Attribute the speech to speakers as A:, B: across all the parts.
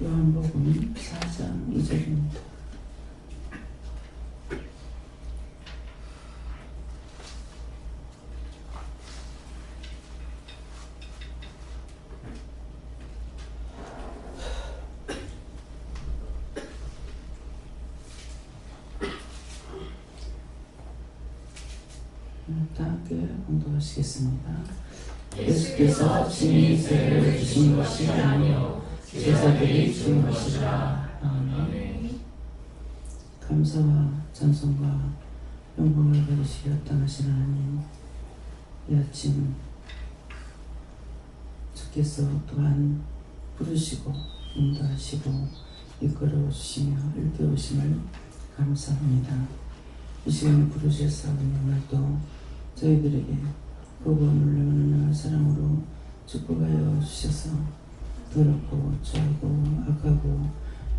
A: 요한복음 4장 2절입니다. 다 함께 공독하시겠습니다.
B: 예수께서 친히 죄를 주신 것이 아니요 제자들이 준 것이라. 아멘.
A: 감사와 찬송과 영광을 받으시기 합당하신 하나님, 이 아침 주께서 또한 부르시고 인도하시고 이끌어 주시며 일깨우심을 감사합니다. 이 시간에 부르셔서 오늘도 저희들에게 보고 놀라는 사랑으로 축복하여 주셔서 더럽고 죄하고 악하고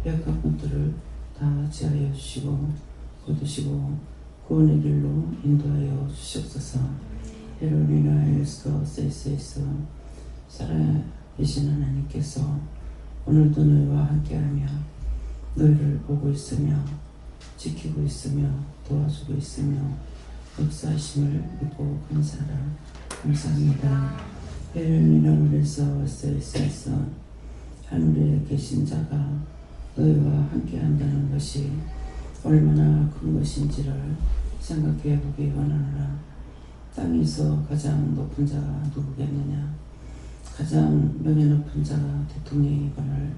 A: 배악한 것들을 다 제하여 주시고 거두시고 구원의 길로 인도하여 주시옵소서. 헤로리나에서 세이스에서 살아계신 하나님께서 오늘도 너희와 함께하며 너희를 보고 있으며 지키고 있으며 도와주고 있으며 역사하심을 믿고 감사합니다. 헤로리나에서 세이스에서 하늘에 계신 자가 너희와 함께한다는 것이 얼마나 큰 것인지를 생각해 보기 원하노라. 땅에서 가장 높은 자가 누구겠느냐? 가장 명예 높은 자가 대통령이거늘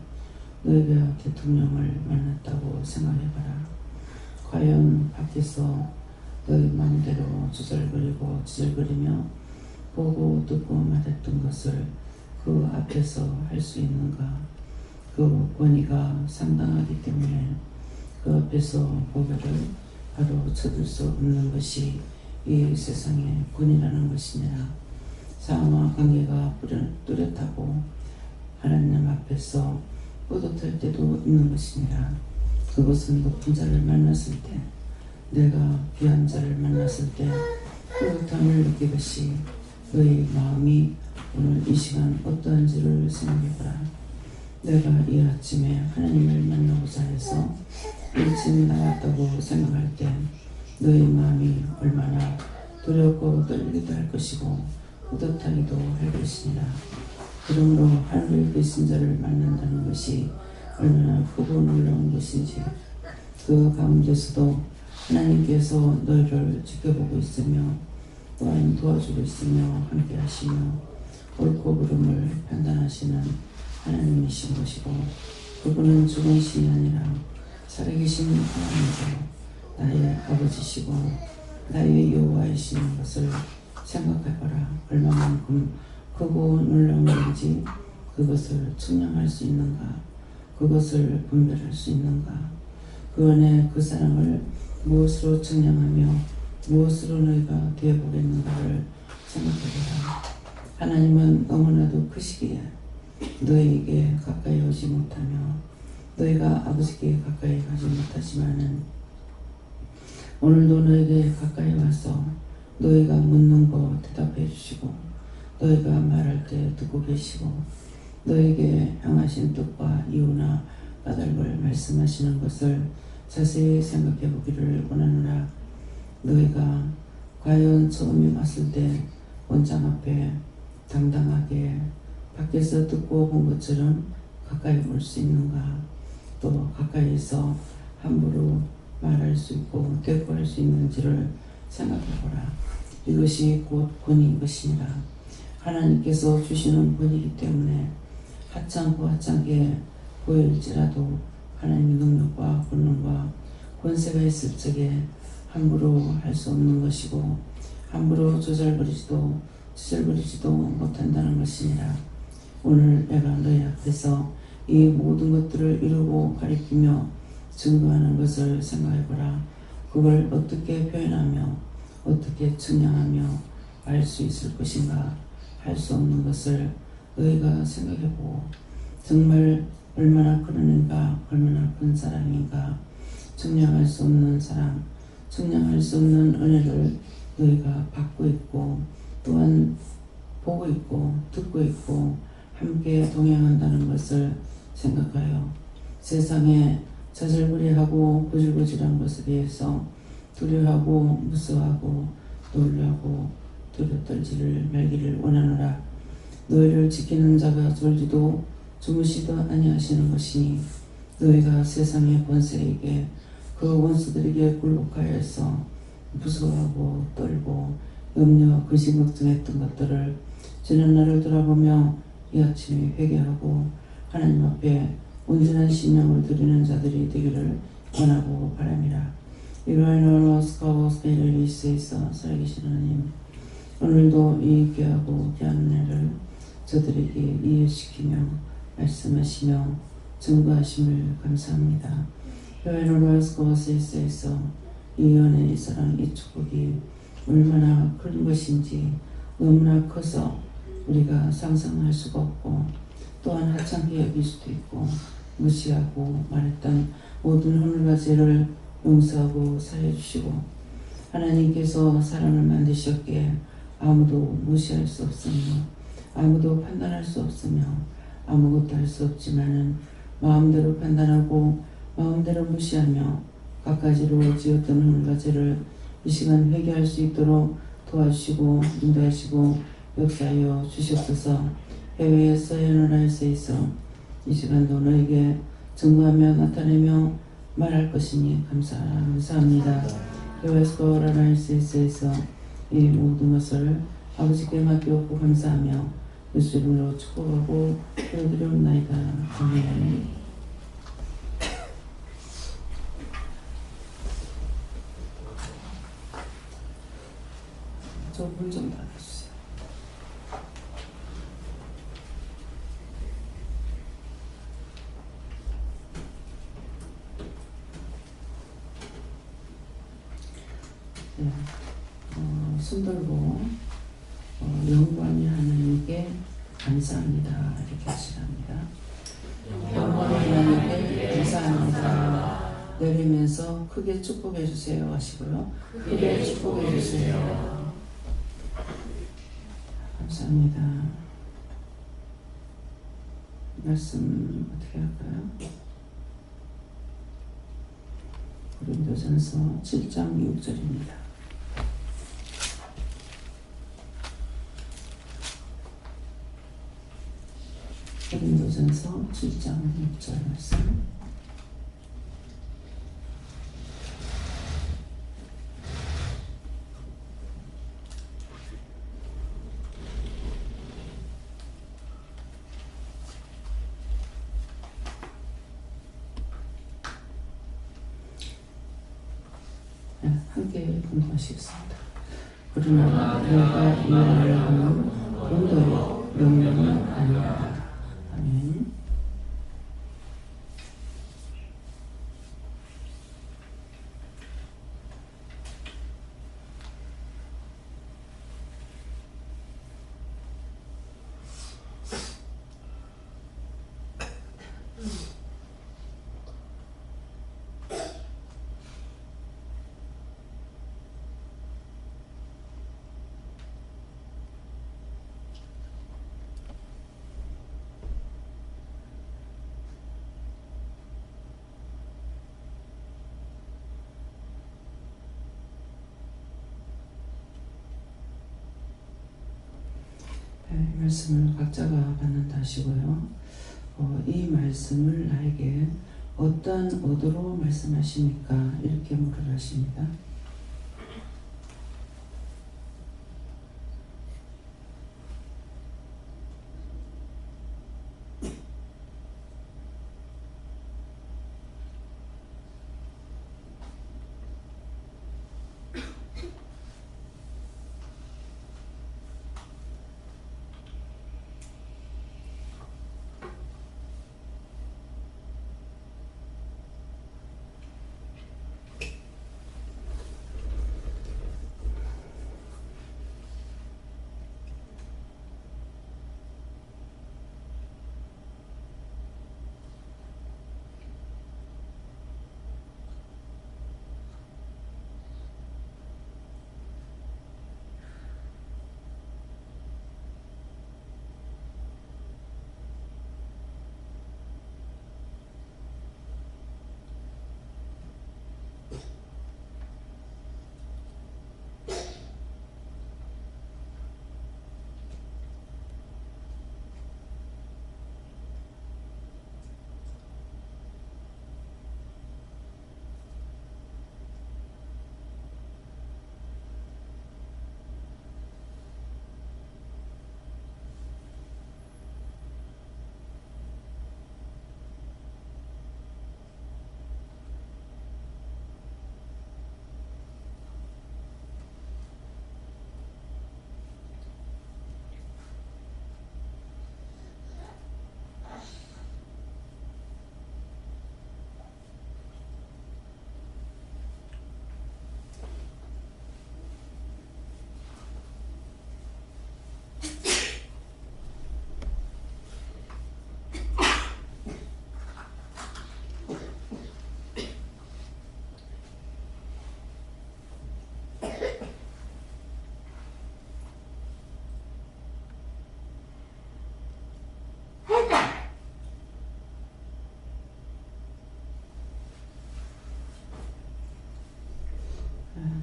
A: 너희가 대통령을 만났다고 생각해봐라. 과연 밖에서 너희 마음대로 주절거리며 보고 듣고 말했던 것을 그 앞에서 할 수 있는가? 그 권위가 상당하기 때문에 그 앞에서 고개를 바로 쳐들 수 없는 것이 이 세상의 권위라는 것이니라. 상황과 관계가 뚜렷하고 하나님 앞에서 뿌듯할 때도 있는 것이니라. 그것은 높은 자를 만났을 때, 내가 귀한 자를 만났을 때 뿌듯함을 느끼듯이 너희 마음이 오늘 이 시간 어떠한지를 생각해보라. 내가 이 아침에 하나님을 만나고자 해서 일찍 나왔다고 생각할 때 너희 마음이 얼마나 두렵고 떨리기도 할 것이고 뿌듯하기도 할 것이니라. 그러므로 하늘에 계신 자를 만난다는 것이 얼마나 크고 놀라운 것인지, 그 가운데서도 하나님께서 너희를 지켜보고 있으며 또한 도와주고 있으며 함께 하시며 옳고 그름을 판단하시는 하나님이신 것이고, 그분은 죽은 신이 아니라 살아계신 하나님이고 나의 아버지시고 나의 여호와이신 것을 생각해봐라. 얼마만큼 크고 놀라운 건지 그것을 측량할 수 있는가? 그것을 분별할 수 있는가? 그 안에 그 사랑을 무엇으로 측량하며 무엇으로 너희가 되어보겠는가를 생각해보라. 하나님은 너무나도 크시기에 너희에게 가까이 오지 못하며 너희가 아버지께 가까이 가지 못하지만은 오늘도 너희에게 가까이 와서 너희가 묻는 거 대답해 주시고 너희가 말할 때 듣고 계시고 너희에게 향하신 뜻과 이유나 까닭을 말씀하시는 것을 자세히 생각해 보기를 원하노라. 너희가 과연 처음에 왔을 때 원장 앞에 당당하게 밖에서 듣고 본 것처럼 가까이 올 수 있는가? 또 가까이서 함부로 말할 수 있고 대꾸할 수 있는지를 생각해보라. 이것이 곧 권위인 것이니라. 하나님께서 주시는 권위이기 때문에 하찮고 하찮게 보일지라도 하나님의 능력과 권능과 권세가 있을 적에 함부로 할 수 없는 것이고 함부로 조절거리지도 못한다는 것이니라. 오늘 내가 너희 앞에서 이 모든 것들을 이루고 가리키며 증거하는 것을 생각해보라. 그걸 어떻게 표현하며 어떻게 측량하며 알 수 있을 것인가? 할 수 없는 것을 너희가 생각해보고 정말 얼마나 큰 은인가, 얼마나 큰 사랑인가, 측량할 수 없는 사랑, 측량할 수 없는 은혜를 너희가 받고 있고 또한 보고 있고 듣고 있고 함께 동행한다는 것을 생각하여 세상에 자질구레하고 구질구질한 것에 대해서 두려워하고 무서워하고 놀라고 두렵떨지를 말기를 원하노라. 너희를 지키는 자가 졸지도 주무시도 아니하시는 것이니 너희가 세상의 권세에게 그 원수들에게 굴복하여서 무서워하고 떨고 염려 근심걱정했던 것들을 지난 날을 돌아보며 이 아침에 회개하고 하나님 앞에 온전한 신령을 드리는 자들이 되기를 원하고 바랍니다. 이러한 스카우스케이를 위스에서 살아계신 하나님, 오늘도 이 귀하고 귀한 은혜를 저들에게 이해시키며 말씀하시며 증거하심을 감사합니다. 이러한 스카우스에서 이 연애, 이 사랑, 이 축복이 얼마나 큰 것인지 너무나 커서 우리가 상상할 수가 없고 또한 하찮게 여길 수도 있고 무시하고 말했던 모든 허물과 죄를 용서하고 사해 주시고 하나님께서 사람을 만드셨기에 아무도 무시할 수 없으며 아무도 판단할 수 없으며 아무것도 할 수 없지만은 마음대로 판단하고 마음대로 무시하며 갖가지로 지었던 허물과 죄를 이 시간 회개할 수 있도록 도와주시고 인도하시고 역사하여 주시옵소서. 해외에서 해외나라에서 있어 이 시간도 너에게 증거하며 나타내며 말할 것이니 감사합니다. 여호와께서 라나이스에서 이 모든 것을 아버지께 맡기옵고 감사하며 예수 이름으로 축복하고 기도드리옵나이다. 아멘. 저 물 좀 닫아주세요. 네. 순돌고 영광이 하나님께 감사합니다. 이렇게 하시랍니다. 영광이 하나님께 감사합니다. 내리면서 크게 축복해 주세요 하시고요. 크게 축복해 주세요. 감사합니다. 말씀 어떻게 할까요? 고린도전서 7장 6절입니다. 고린도전서 7장 6절 말씀. 함께 공부하시겠습니다. 그러나 내가 이 말을 하는 본도의 명령은 아니라. 아멘. 말씀을 각자가 받는다 하시고요. 이 말씀을 나에게 어떤 의도로 말씀하십니까? 이렇게 물으라 하십니다.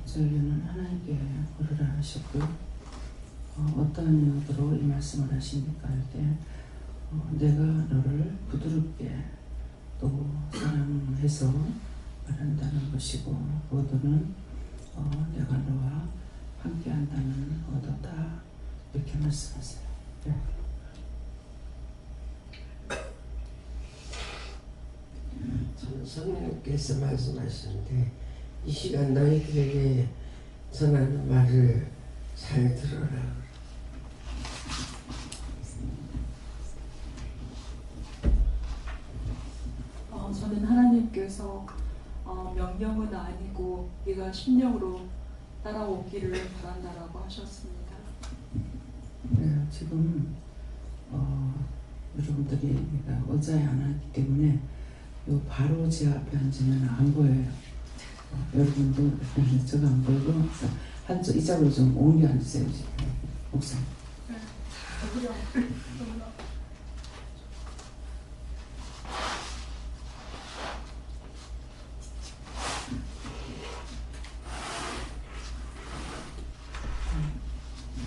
A: 저희는 하나님께 물으라 하셨고요. 어떠한 용도로 이 말씀을 하십니까 할 때 내가 너를 부드럽게 또 사랑해서 말한다는 것이고 모두는 내가 너와 함께한다는 얻었다 이렇게 말씀하세요. 네.
C: 저는 성령께서 말씀하시는데 이 시간 너희들에게 전하는 말을 잘 들어라.
D: 저는 하나님께서 명령은 아니고 네가 심령으로 따라오기를 바란다라고 하셨습니다.
A: 네, 지금 여러분들이 의자에 안 앉기 때문에 요 바로 제 앞에 앉으면 안 보여요. 여러분도 저가 안 보이고 한쪽 이쪽으로 좀 옮겨 앉으세요. 목사님.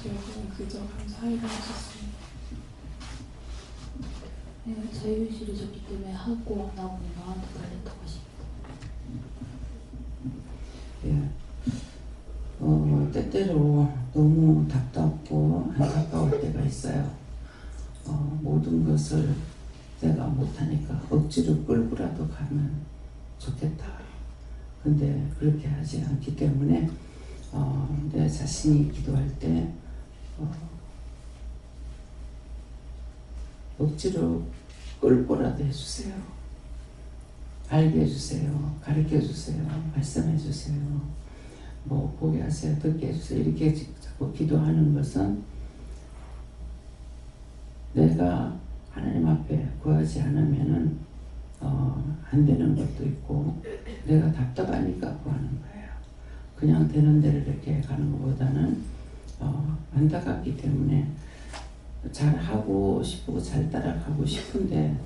D: 여러분 그저 감사하기로 하셨습니다.
B: 내가 자유의지를 줬기 때문에 하고 나오니 너한테 달렸다고 하십니다.
A: 예. 때때로 너무 답답고 안타까울 때가 있어요. 모든 것을 내가 못하니까 억지로 끌고라도 가면 좋겠다. 근데 그렇게 하지 않기 때문에 내 자신이 기도할 때 억지로 끌고라도 해주세요. 알게 해주세요. 가르쳐 주세요. 말씀해 주세요. 뭐 보게 하세요. 듣게 해주세요. 이렇게 자꾸 기도하는 것은 내가 하나님 앞에 구하지 않으면은 안 되는 것도 있고 내가 답답하니까 구하는 거예요. 그냥 되는 대로 이렇게 가는 것보다는 안타깝기 때문에 잘 하고 싶고 잘 따라가고 싶은데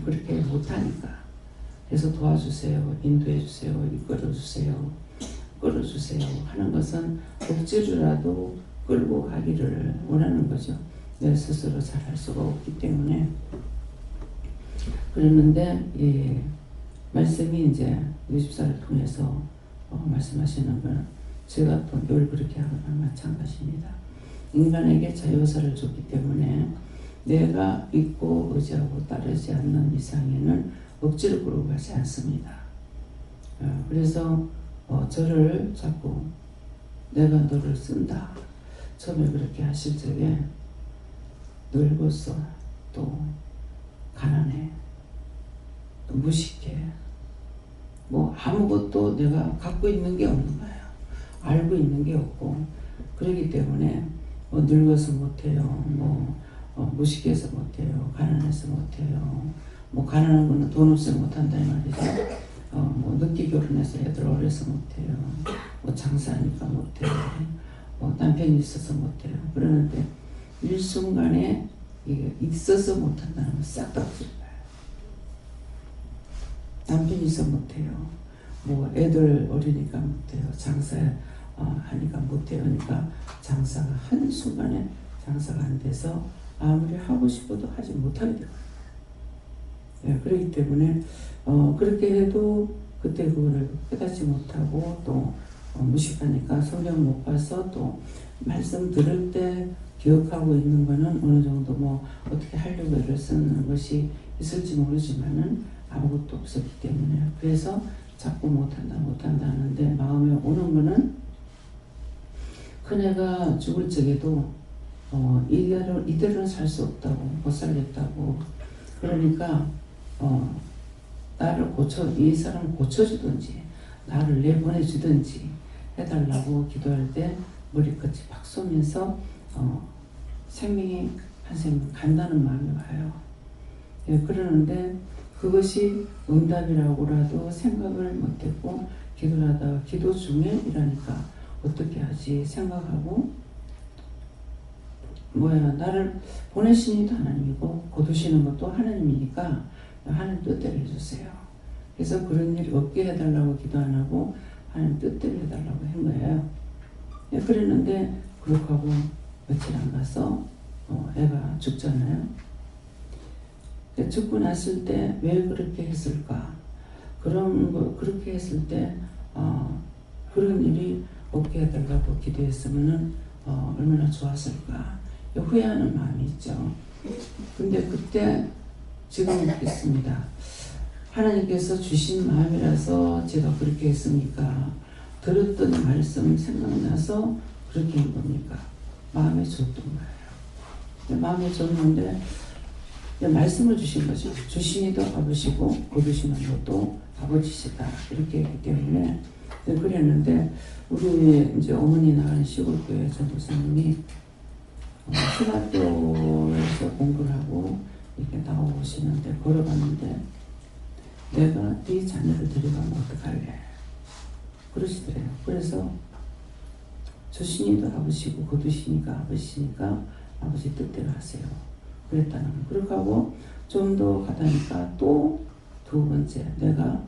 A: 그렇게 못하니까 그래서 도와주세요, 인도해주세요, 이끌어주세요, 끌어주세요 하는 것은 억지로라도 끌고 가기를 원하는 거죠. 내 스스로 잘 할 수가 없기 때문에. 그러는데 말씀이 이제 60살을 통해서 말씀하시는 건 제가 또 늘 그렇게 하거나 마찬가지입니다. 인간에게 자유의사를 줬기 때문에 내가 믿고 의지하고 따르지 않는 이상에는 억지로 끌고 가지 않습니다. 그래서 저를 자꾸 내가 너를 쓴다. 처음에 그렇게 하실 적에 늙었어. 또 가난해. 또 무식해. 뭐 아무것도 내가 갖고 있는 게 없는 거예요. 알고 있는 게 없고 그렇기 때문에 늙어서 못해요. 무식해서 못해요. 가난해서 못해요. 가난한 거는 돈 없어서 못한다 이 말이죠. 늦게 결혼해서 애들 어려서 못해요. 장사하니까 못해요. 남편이 있어서 못해요. 그러는데 일순간에 이게 있어서 못한다는 건 싹 다 없을 거예요. 남편이 있어 못해요. 애들 어리니까 못해요. 장사하니까 못해요. 그러니까 장사가 한순간에 장사가 안 돼서 아무리 하고 싶어도 하지 못하게 돼요. 예, 그렇기 때문에 그렇게 해도 그때 그거를 깨닫지 못하고 또 무식하니까 성경 못 봐서 또 말씀 들을 때 기억하고 있는 거는 어느 정도 어떻게 하려고 애를 쓰는 것이 있을지 모르지만은 아무것도 없었기 때문에 그래서 자꾸 못한다 하는데 마음에 오는 거는 큰애가 죽을 적에도 이대로는 살 수 없다고 못 살겠다고 그러니까 나를 이 사람을 고쳐주든지 나를 내보내주든지 해달라고 기도할 때 머리끝이 팍 쏘면서 생명이 한 생명 간다는 마음이 와요. 예, 그러는데 그것이 응답이라고라도 생각을 못했고 기도를 하다가 기도 중에 이러니까 어떻게 하지 생각하고 나를 보내신 이도 하나님이고 거두시는 것도 하나님이니까 하나님 뜻대로 해주세요. 그래서 그런 일이 없게 해달라고 기도 안 하고 하나님 뜻대로 해달라고 한 거예요. 예, 그랬는데 그렇게 하고 며칠 안 가서 애가 죽잖아요. 죽고 났을 때 왜 그렇게 했을까? 그렇게 했을 때 그런 일이 없게 해달라고 기도했으면은 얼마나 좋았을까? 후회하는 마음이 있죠. 근데 그때 지금 묻겠습니다. 하나님께서 주신 마음이라서 제가 그렇게 했습니까? 들었던 말씀 생각나서 그렇게 한 겁니까? 마음에 줬던 거예요. 마음에 줬는데 말씀을 주신 거죠. 주신이도 아버지고 거두시는 것도 아버지시다 이렇게 했기 때문에 그랬는데 우리 이제 어머니 나간 시골교회 전도사님이 신학교에서 공부를 하고 이렇게 나오시는데 걸어갔는데 내가 네 자녀를 데려가면 어떡할래? 그러시더래요. 그래서 주신이도 아버지고 거두시니까 아버지시니까 아버지 뜻대로 하세요. 그랬다는 거예요. 그렇게 하고 좀 더 가다니까 또 두 번째 내가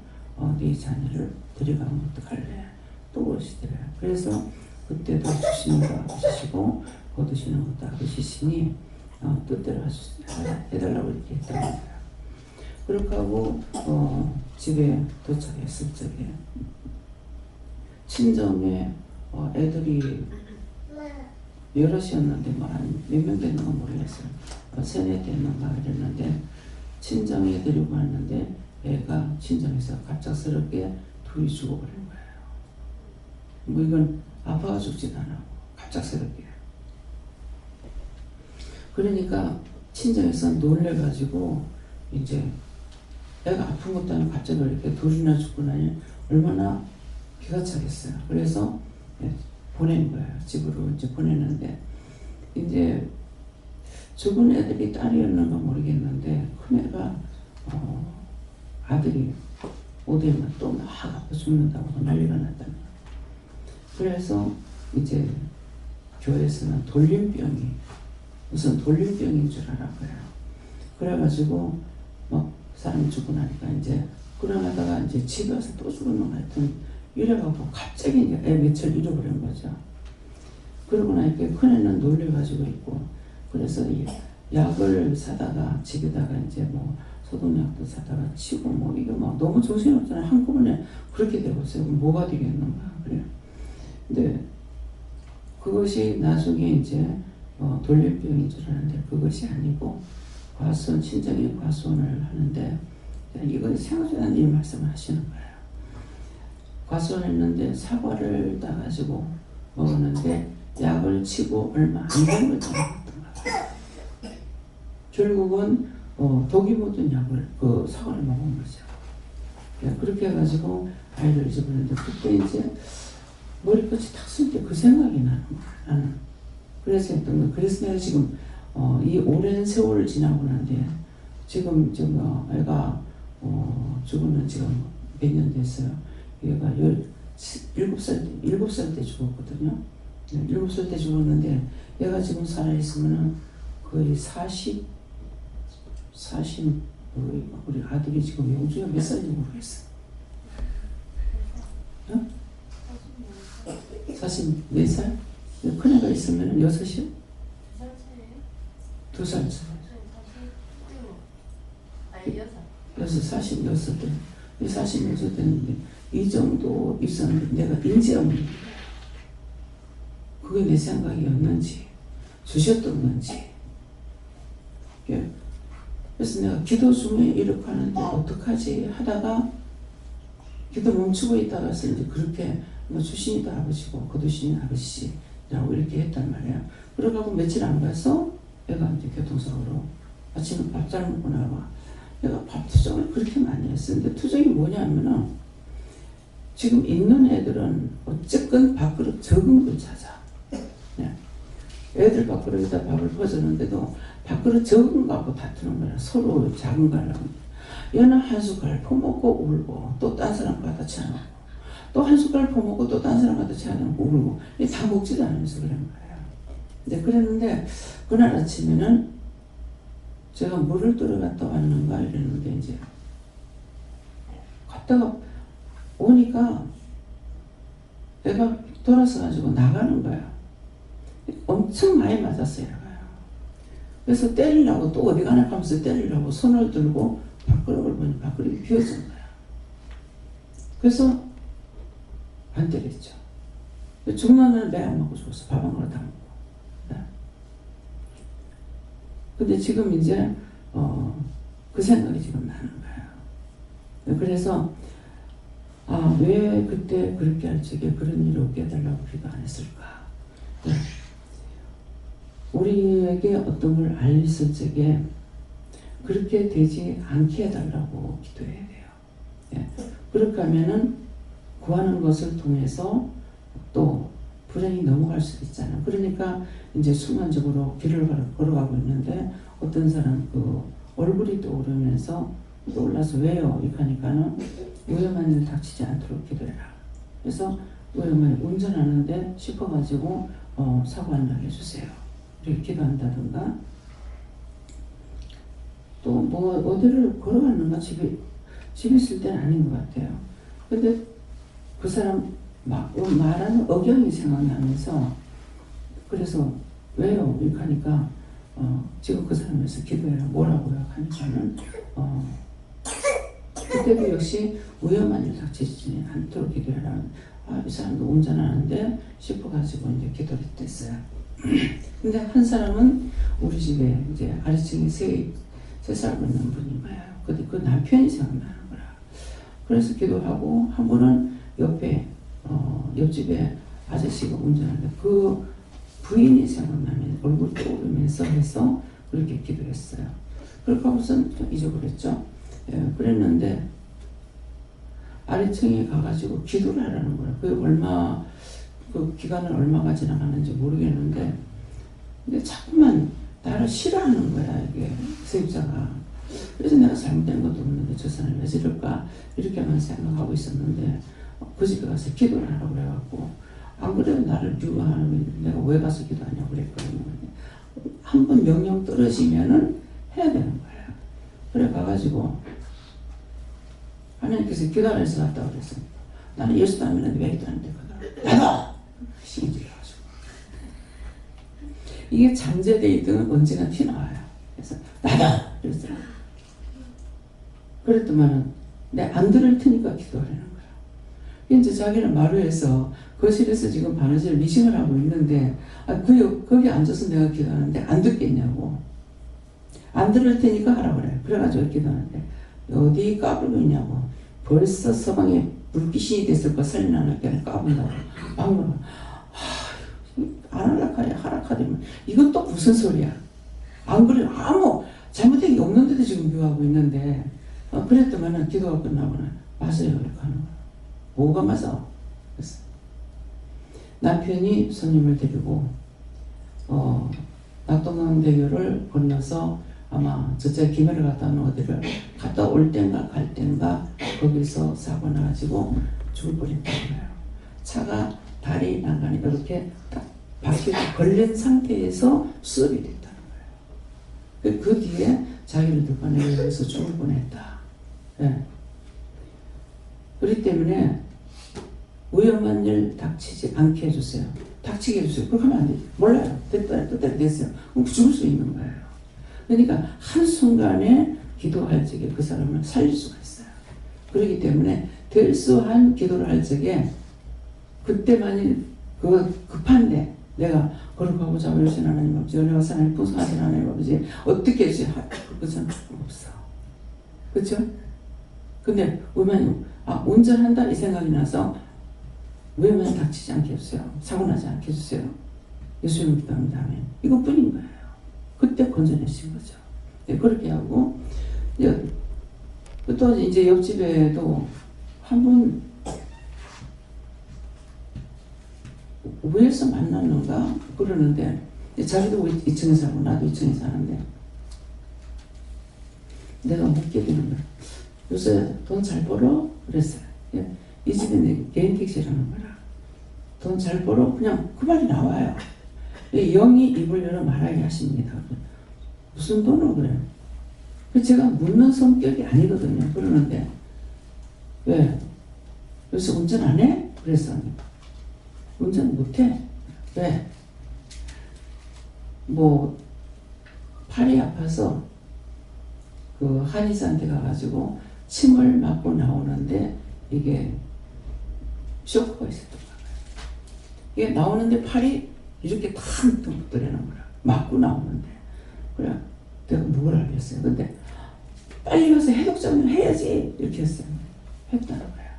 A: 네 자녀를 데려가면 어떡할래? 또 그러시더래요. 그래서 그때도 주시는 거 아버지시고 거두시는 것도 아버지시니 뜻대로 해달라고 이렇게 했다는 거예요. 그렇게 하고 집에 도착했을 적에 친정에 애들이 여럿이었는데 몇 명 되는 건 모르겠어요. 세네 되는가 이랬는데 친정에 데리고 왔는데 애가 친정에서 갑작스럽게 둘이 죽어버린 거예요. 뭐 이건 아빠가 죽진 않았고 갑작스럽게. 그러니까 친정에서 놀래가지고 이제 애가 아픈 것도 아니고 갑자기 이렇게 둘이나 죽고 나니 얼마나 기가 차겠어요. 그래서 보낸 거예요. 집으로 이제 보냈는데 이제 죽은 애들이 딸이었는가 모르겠는데 큰 애가 아들이 오되면 또 막 아파 죽는다고 난리가 났다는 거예요. 그래서 이제 교회에서는 돌림병이 무슨 돌림병인 줄 알았고요. 그래가지고 막 사람이 죽고 나니까 이제 그러다가 이제 집에 와서 또 죽는 것 같은 이래가지고 갑자기 이제 애 며칠 잃어버린 거죠. 그러고 나니까 큰애는 놀래가지고 있고 그래서 이 약을 사다가 집에다가 이제 뭐 소독약도 사다가 치고 뭐 이거 막 너무 정신없잖아요. 한꺼번에 그렇게 되고 있어요. 뭐가 되겠는가 그래요. 근데 그것이 나중에 이제 돌림병인 줄 알았는데 그것이 아니고 과수원 친정에 과수원을 하는데 이건 생각지도 이 말씀을 하시는 거예요. 과수원 했는데 사과를 따가지고 먹었는데 약을 치고 얼마 안 되는 걸 잡았던 거예요. 결국은 독이 묻은 약을 그 사과를 먹은 거죠. 그렇게 해가지고 아이를 잊어버렸는데 그때 이제 머리끝이 탁 쓸 때 그 생각이 나는 거야. 나는 그래서 했던 거야. 그래서 내가 지금 이 오랜 세월을 지나고 난데 지금 애가 죽은 지금 몇 년 됐어요. 얘가 7살 때 죽었거든요. 7살 때 죽었는데 얘가 지금 살아있으면 거의 40 우리 아들이 지금 영주가 몇 살인지 모르겠어. 44살? 큰애가 있으면 6이요? 2살 차이. 46대. 46세 됐는데 이 정도 있었는데 내가 인지하면 그게 내 생각이었는지 주셨던 건지. 그래서 내가 기도 중에 이렇게 하는데 어떡하지 하다가 기도 멈추고 있다가 이제 그렇게 뭐 주신이도 아버지고 거두신이 아버지라고 이렇게 했단 말이야. 그러고 며칠 안 가서 애가 이제 교통사고로 아침에 밥 잘 먹고 나와. 내가 밥 투정을 그렇게 많이 했어요. 근데 투정이 뭐냐면은 지금 있는 애들은 어쨌건 밥그릇 적은 걸 찾아. 네. 애들 밥그릇에다 밥을 퍼주는데도 밥그릇 적은 거 갖고 다투는 거야. 서로 작은 거 하려고. 얘는 한 숟갈 퍼먹고 울고 또 딴 사람 갖다 채워놓고 또 한 숟갈 퍼먹고 또 딴 사람 갖다 채워놓고 울고 다 먹지도 않으면서 그런 거예요. 근데 그랬는데 그날 아침에는 제가 물을 들어갔다 왔는가 이랬는데 이제 갔다가 오니까 내가 돌아서 가지고 나가는 거야. 엄청 많이 맞았어요. 그래서 때리려고 또 어디 가나 하면서 때리려고 손을 들고 밥그릇을 보니 밥그릇이 비어진 거야. 그래서 안 때렸죠. 중간에는 내 안 먹고 죽었어. 밥 한 그릇 다 먹고. 네. 근데 지금 이제 그 생각이 지금 나는 거예요. 그래서 왜 그때 그렇게 할 적에 그런 일이 없게 해달라고 기도 안 했을까? 네. 우리에게 어떤 걸 알렸을 적에 그렇게 되지 않게 해달라고 기도해야 돼요. 예. 그렇게 하면은 구하는 것을 통해서 또 불행이 넘어갈 수 있잖아요. 그러니까 이제 순간적으로 길을 걸어가고 있는데 어떤 사람 그 얼굴이 떠오르면서 떠올라서 왜요? 이렇게 하니까는 위험한 일 닥치지 않도록 기도해라. 그래서 위험한 운전하는데 싶어가지고 사고 안 나게 해주세요. 이렇게 기도한다든가 또 뭐 어디를 걸어갔는가 집에 있을 때는 아닌 것 같아요. 근데 그 사람 말하는 억양이 생각나면서 그래서 왜요? 이렇게 하니까 지금 그 사람에서 기도해라. 뭐라고요? 하니까는 그때도 역시 위험한 일 닥치지 않도록 기도해라. 이 사람도 운전하는데 싶어가지고 이제 기도를 했어요. 근데 한 사람은 우리 집에 이제 아래층에 세 살고 있는 분이 와요. 근데 그 남편이 생각나는 거라. 그래서 기도하고 한 번은 옆집에 아저씨가 운전하는데 그 부인이 생각나면 얼굴 떠오르면서 해서 그렇게 기도했어요. 그렇게 하고선 좀 잊어버렸죠. 예, 그랬는데 아래층에 가가지고 기도를 하라는 거예요. 그 기간은 얼마가 지나가는지 모르겠는데 근데 자꾸만 나를 싫어하는 거야 이게 세입자가. 그래서 내가 잘못된 것도 없는데 저 사람이 왜 저럴까 이렇게만 생각하고 있었는데 그 집에 가서 기도를 하라고 그래갖고 안 그래도 나를 미워하는 내가 왜 가서 기도하냐고 그랬거든요. 한 번 명령 떨어지면은 해야 되는 거예요. 그래 가가지고 하나님께서 기도하면서 갔다 그랬어요. 나는 예수도 안 믿는데 왜 기도하는데 나가! 신이 들려가지고 이게 잠재되어있든 언제나 튀나와요. 그래서 나가! 그랬어요. 그랬더만은 내 안 들을 테니까 기도하라는 거야. 이제 자기는 말을 해서 거실에서 지금 바느질 미싱을 하고 있는데 거기 앉아서 내가 기도하는데 안 듣겠냐고. 안 들을 테니까 하라고 그래. 그래가지고 기도하는데 어디 까불고 있냐고. 벌써 서방에 불귀신이 됐을 거 살인 안 할 때는 까분다고. 방금 안 하락하냐 하락하되면 이건 또 무슨 소리야. 안 그래 아무 잘못된 게 없는데도 지금 기도하고 있는데 그랬더만은 기도가 끝나고는 맞아요 이렇게 하는 거야. 뭐가 맞아? 그래서 남편이 손님을 데리고 낙동강대교를 건너서 아마 저쪽 김해를 갔다 오는 어디를 갔다 올 땐가 갈 땐가 거기서 사고 나가지고 죽을 뻔했다는 거예요. 차가 다리 난간에 이렇게 딱 바퀴가 걸린 상태에서 수업이 됐다는 거예요. 그 뒤에 자기를 들고 내가 여기서 죽을 뻔했다. 네. 그렇기 때문에 위험한 일 닥치지 않게 해주세요. 닥치게 해주세요. 그렇게 하면 안 되죠. 몰라요. 됐다 됐어요. 그럼 죽을 수 있는 거예요. 그러니까 한순간에 기도할 적에 그 사람을 살릴 수가 있어요. 그렇기 때문에 될수한 기도를 할 적에 그때만이 급한데 내가 거룩하고자 하신 하나님 아버지 은혜와 사랑이 풍성하신 하나님 아버지 어떻게 해주세요? 그것은 없어. 그렇죠? 근데 운전한다 이 생각이 나서 위험한 닥치지 않게 해주세요. 사고 나지 않게 해주세요. 예수님 기도합니다. 아멘. 이것뿐인 거예요. 그때 건져내신 거죠. 네, 그렇게 하고 또 이제 옆집에도 한 번 위에서 만났는가 그러는데 자기도 2층에 살고 나도 2층에 사는데 내가 묻게 되는 거야. 요새 돈 잘 벌어? 그랬어요. 이 집에 내 개인 택시라는 거라. 돈 잘 벌어? 그냥 그 말이 나와요. 영이 입을 열어 말하게 하십니다. 무슨 돈을 그래? 제가 묻는 성격이 아니거든요. 그러는데 왜? 요새 운전 안 해? 그랬어. 운전 못해. 왜? 뭐 팔이 아파서 그 한의사한테 가가지고 침을 맞고 나오는데 이게 쇼크가 있었던 거야. 이게 나오는데 팔이 이렇게 탁 떠내는 거야. 맞고 나오는데. 그래 내가 뭘 알겠어요. 근데 빨리 가서 해독작용 해야지 이렇게 했어요. 했다는 거야.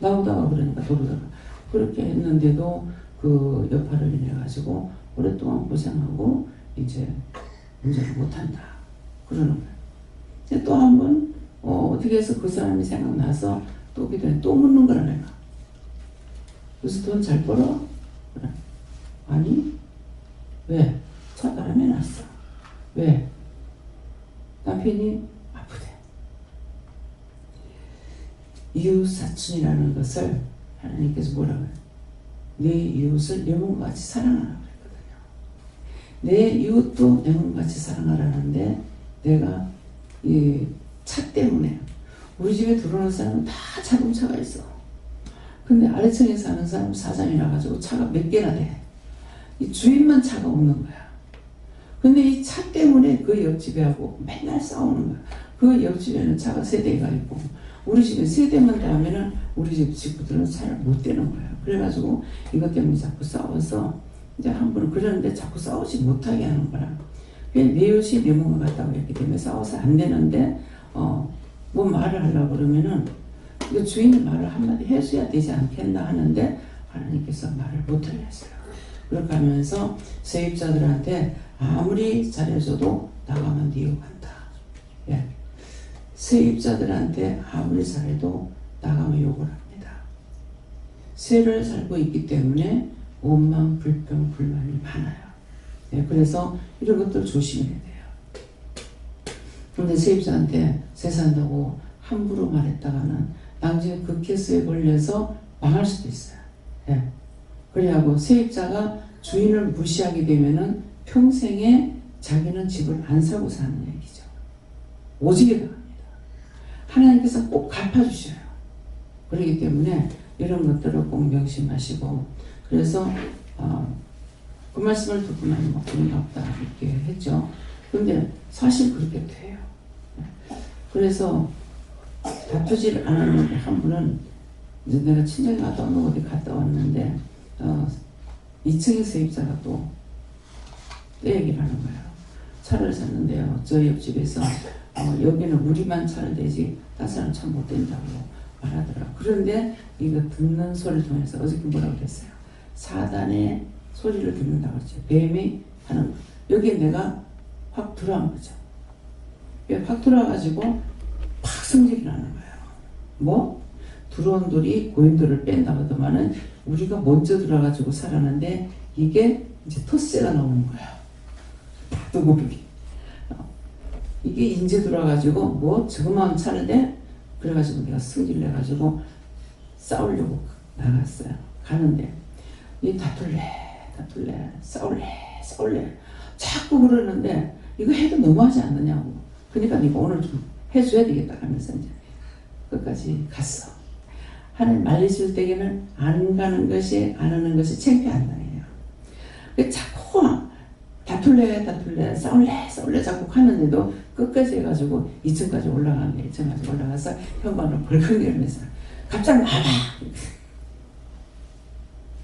A: 나오다가 그러니까 도로다가 그렇게 했는데도 그 여파를 인해 가지고 오랫동안 고생하고 이제 운전을 못한다 그러는 거야. 또 한 번 어떻게 해서 그 사람이 생각나서 또 그때 또 묻는 거라 내가. 그래서 돈 잘 벌어? 그래. 아니 왜? 차 바람에 났어. 왜? 남편이 아프대. 이웃사촌이라는 것을 하나님께서 뭐라고 해요? 내 이웃을 내 몸같이 사랑하라고 했거든요. 내 이웃도 내 몸같이 사랑하라는데 내가 이 차 때문에 우리 집에 들어오는 사람은 다 자동차가 있어. 근데 아래층에 사는 사람 사장이라 가지고 차가 몇 개나 돼. 이 주인만 차가 없는 거야. 근데 이 차 때문에 그 옆집에하고 맨날 싸우는 거야. 그 옆집에는 차가 3대가 있고 우리 집에 3대만 닿으면은 우리 집 식구들은 차를 못 대는 거야. 그래가지고 이것 때문에 자꾸 싸워서 이제 한 번은 그러는데 자꾸 싸우지 못하게 하는 거라. 그냥 내 이웃이 내 몸을 갖다고 했기 때문에 싸워서 안 되는데 뭐 말을 하려고 그러면은 그 주인이 말을 한마디 해줘야 되지 않겠나 하는데 하나님께서 말을 못하게 했어요. 그렇게 하면서 세입자들한테 아무리 잘해줘도 나가면 네 욕한다. 예. 세입자들한테 아무리 잘해도 나가면 욕을 합니다. 세를 살고 있기 때문에 원망, 불평, 불만이 많아요. 예. 그래서 이런 것들 조심해야 돼요. 그런데 세입자한테 세 산다고 함부로 말했다가는 나중에 그 케이스에 걸려서 망할 수도 있어요. 예. 그래하고 세입자가 주인을 무시하게 되면은 평생에 자기는 집을 안 사고 사는 얘기죠. 오지게 당합니다. 하나님께서 꼭 갚아주셔요. 그렇기 때문에 이런 것들을 꼭 명심하시고 그래서 그 말씀을 듣고 나니 뭐 그런가 보다 이렇게 했죠. 근데 사실 그렇게 돼요. 그래서 다투지를 않았는데 한 분은 이제 내가 친정에 갔다 어디 갔다 왔는데 2층의 세입자가 또 얘기를 하는 거예요. 차를 샀는데요. 저희 옆집에서 여기는 우리만 차를 대지 다른 사람 차 못 된다고 말하더라고요. 그런데 이거 듣는 소리를 통해서 어저께 뭐라고 그랬어요? 사단의 소리를 듣는다고 그랬죠. 뱀이 하는 거. 여기에 내가 확 들어간 거죠. 확 들어와가지고 팍 성질이 나는 거예요. 뭐? 들어온 돌이 고인돌을 뺀다고 하더만은 우리가 먼저 들어가지고 살았는데 이게 이제 텃세가 나오는 거야. 나도 모르게. 이게 인제 들어와가지고 뭐 저것만 차는데 그래가지고 내가 승질 내가지고 싸우려고 나갔어요. 가는데 이 다툴래 싸울래 자꾸 그러는데 이거 해도 너무하지 않느냐고. 그러니까 네가 오늘 좀 해줘야 되겠다 하면서 이제 끝까지 갔어. 하나님 말리실 때에는 안 가는 것이 안 하는 것이 창피한 거예요. 자꾸 다툴래 싸울래 자꾸 하는데도 끝까지 해가지고 2층까지 올라가는 게 2층까지 올라가서 현관을 벌컥 열면서 갑자기 나가.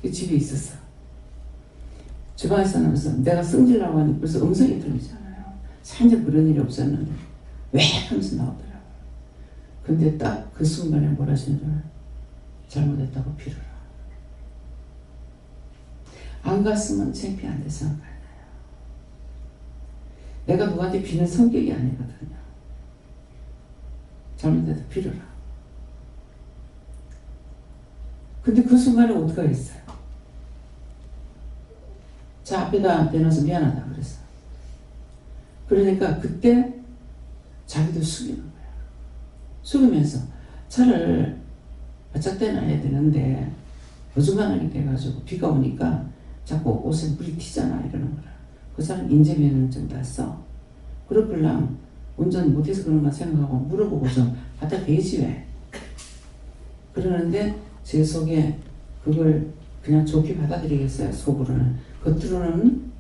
A: 그 집에 있었어. 주방에서 나면서 내가 승질나고 하니 벌써 음성이 들리잖아요. 산적 그런 일이 없었는데 왜 하면서 나오더라고. 근데 딱 그 순간에 뭐라 하시는 줄 알아요? 잘못했다고 빌어라. 안 갔으면 창피한데 생각하나요? 내가 누구한테 비는 성격이 아니거든요. 잘못해도 빌어라. 근데 그 순간에 어떻게 했어요? 자 앞에다 대놔서 미안하다 그랬어. 그러니까 그때 자기도 숙이는 거야. 숙이면서 차를 바짝 대놔야 되는데 어중간하게 돼가지고 비가 오니까 자꾸 옷에 물이 튀잖아 이러는 거라. 그 사람 인재면허증 땄어. 그렇걸랑 운전 못해서 그런가 생각하고 물어보고 좀 갖다 대지 왜. 그러는데 제 속에 그걸 그냥 좋게 받아들이겠어요? 속으로는. 겉으로는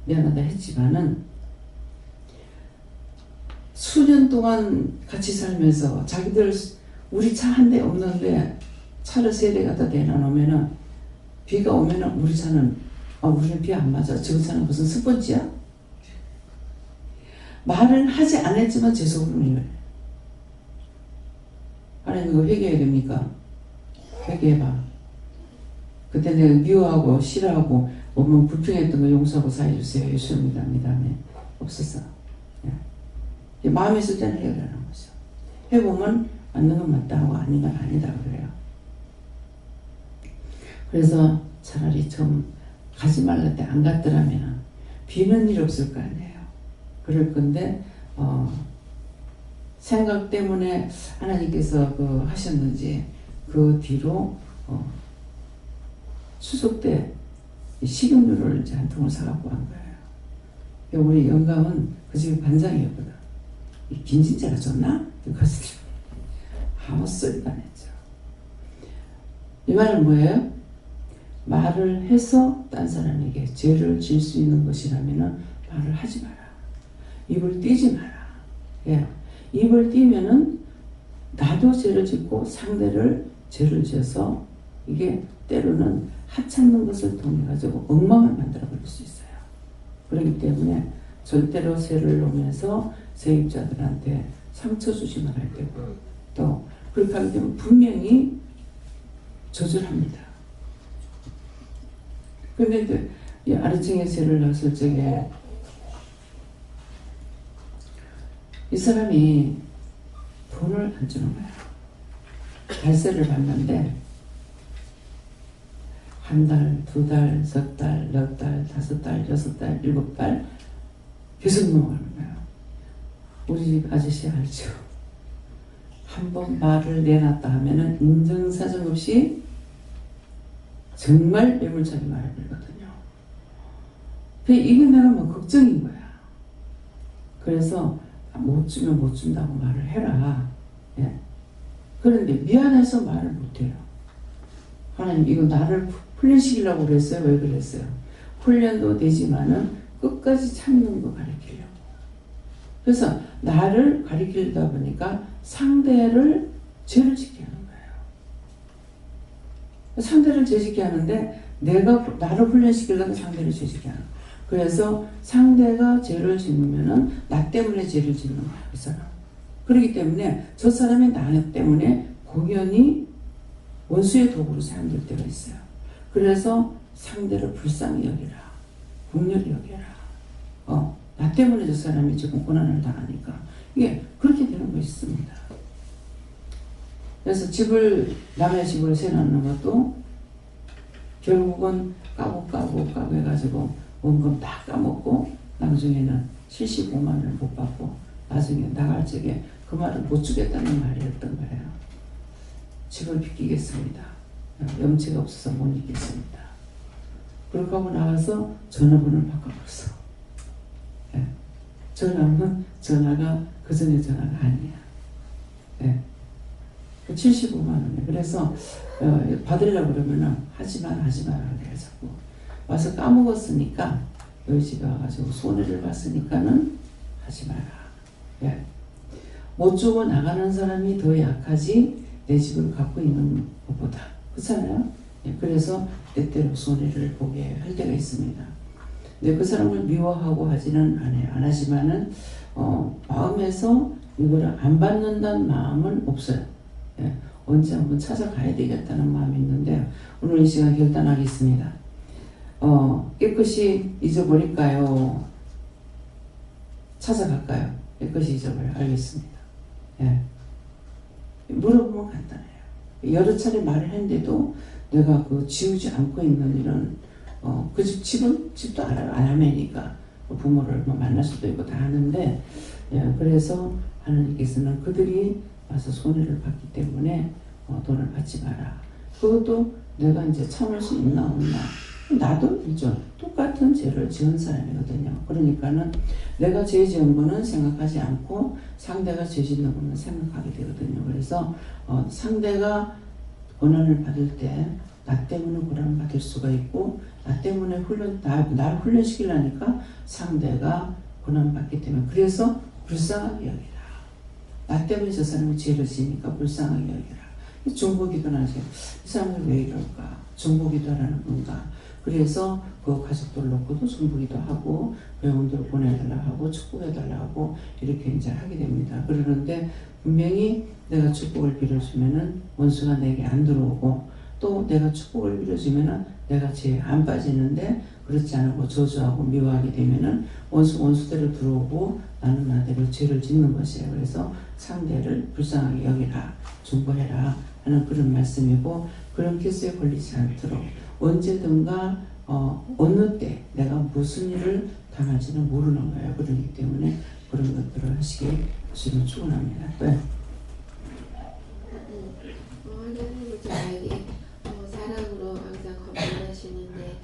A: 미안하다 했지만은 수년 동안 같이 살면서 자기들 우리 차 한 대 없는데 차를 3대 갖다 대놔놓으면은 비가 오면은 우리 차는 우리는 비 안 맞아. 저 차는 무슨 스펀지야? 말은 하지 않았지만 제 속으로는 이래. 하나님 이거 회개해야 됩니까? 회개해봐. 그때 내가 미워하고 싫어하고 오면 불평했던 거 용서하고 사해주세요. 예수님 믿습니다. 없었어. 예. 마음에 있을 때는 해결하는 거죠. 해보면 맞는 건 맞다 하고 아닌 건 아니다 그래요. 그래서 차라리 좀 가지 말라 때 안 갔더라면 비는 일 없을 거 아니에요. 그럴 건데 생각 때문에 하나님께서 하셨는지 그 뒤로 추석 때 식용유를 이제 한 통을 사갖고 간 거예요. 우리 영감은 그 집에 반장이었거든. 이 김진자가 줬나? 그것을 아무 소리도 안 했죠. 이 말은 뭐예요? 말을 해서 딴 사람에게 죄를 질 수 있는 것이라면 말을 하지 마라. 입을 띄지 마라. 예. 입을 띄면은 나도 죄를 짓고 상대를 죄를 지어서 이게 때로는 하찮는 것을 통해 가지고 엉망을 만들어 버릴 수 있어요. 그렇기 때문에 절대로 세를 놓으면서 세입자들한테 상처 주지 말아야 되고 또 그렇게 하게 되면 분명히 저절합니다. 근데 이제 이 아래층에 세를 놨을 적에 이 사람이 돈을 안 주는 거야. 달세를 받는데 한 달, 2달, 3달, 4달, 5달, 6달, 7달 계속 넘어가는 거야. 우리 집 아저씨 알죠? 한번 말을 내놨다 하면은 인정사정 없이 정말 매몰차게 말해버리거든요. 이게 내가 뭐 걱정인 거야. 그래서 못 주면 못 준다고 말을 해라. 예. 그런데 미안해서 말을 못해요. 하나님 이거 나를 훈련시키려고 그랬어요? 왜 그랬어요? 훈련도 되지만은 끝까지 참는 거 가르치려고. 그래서 나를 가르치다 보니까 상대를 죄를 짓게 하는 거예요. 상대를 죄짓게 하는데 내가 나를 훈련시키려고 상대를 죄짓게 하는 거예요. 그래서 상대가 죄를 짓으면은 나 때문에 죄를 짓는 거야, 그 사람. 그렇기 때문에 저 사람이 나 때문에 공연히 원수의 도구로 사용될 때가 있어요. 그래서 상대를 불쌍히 여기라. 국률이 여기라. 나 때문에 저 사람이 지금 고난을 당하니까 이게 그렇게 되는 거 있습니다. 그래서 남의 집을 세놓는 것도 결국은 까고 해가지고 원금 다 까먹고 나중에는 75만 원을 못 받고 나중에 나갈 적에 그 말을 못 주겠다는 말이었던 거예요. 집을 비키겠습니다. 염치가 없어서 못 있겠습니다. 그렇게 하고 나와서 전화번호를 바꿔버렸어. 예. 전화는 전화가 그 전에 전화가 아니야. 예. 75만 원에. 그래서 받으려고 그러면은 하지 마라 그래 자꾸. 와서 까먹었으니까 여기 집에 와가지고 손해를 봤으니까는 하지 마라. 예. 못 주고 나가는 사람이 더 약하지 내 집을 갖고 있는 것보다. 그렇잖아요? 예. 그래서 때때로 손해를 보게 할 때가 있습니다. 근데 그 사람을 미워하고 하지는 않아요. 안 하지만은 마음에서 이거를 안 받는다는 마음은 없어요. 예. 언제 한번 찾아가야 되겠다는 마음이 있는데 오늘 이 시간 결단하겠습니다. 깨끗이 잊어버릴까요? 찾아갈까요? 깨끗이 잊어버려. 알겠습니다. 예. 물어보면 간단해요. 여러 차례 말을 했는데도 내가 지우지 않고 있는 이런 그 집도 알아요. 아내니까 부모를 만날 수도 있고 다 하는데 예, 그래서 하나님께서는 그들이 와서 손해를 받기 때문에 돈을 받지 마라. 그것도 내가 이제 참을 수 있나 없나. 나도 일종 똑같은 죄를 지은 사람이거든요. 그러니까는 내가 죄 지은 거는 생각하지 않고 상대가 죄 짓는 거는 생각하게 되거든요. 그래서 상대가 고난을 받을 때 나 때문에 고난을 받을 수가 있고 나 때문에 날 훈련시키려니까 상대가 고난받기 때문에 그래서 불쌍하게 여기라. 나 때문에 저 사람이 죄를 지니까 불쌍하게 여기라. 중보기도 나죠. 이 사람들 왜 이럴까? 중보기도 하라는 건가? 그래서 그 가족들 놓고도 중보기도 하고 병원들 보내달라 하고 축복해달라 하고 이렇게 이제 하게 됩니다. 그러는데 분명히 내가 축복을 빌어주면은 원수가 내게 안 들어오고 또 내가 축복을 빌어주면은 내가 죄에 안 빠지는데 그렇지 않고 저주하고 미워하게 되면은 원수대로 들어오고 나는 나대로 죄를 짓는 것이에요. 그래서 상대를 불쌍하게 여기라, 중보해라 하는 그런 말씀이고 그런 기수에 걸리지 않도록 언제든가 어느 때 내가 무슨 일을 당할지는 모르는 거예요. 그렇기 때문에 그런 것들을 하시길 주님 축원합니다. 네.
E: 하나님은 저에게 사랑으로 항상 건면하시는데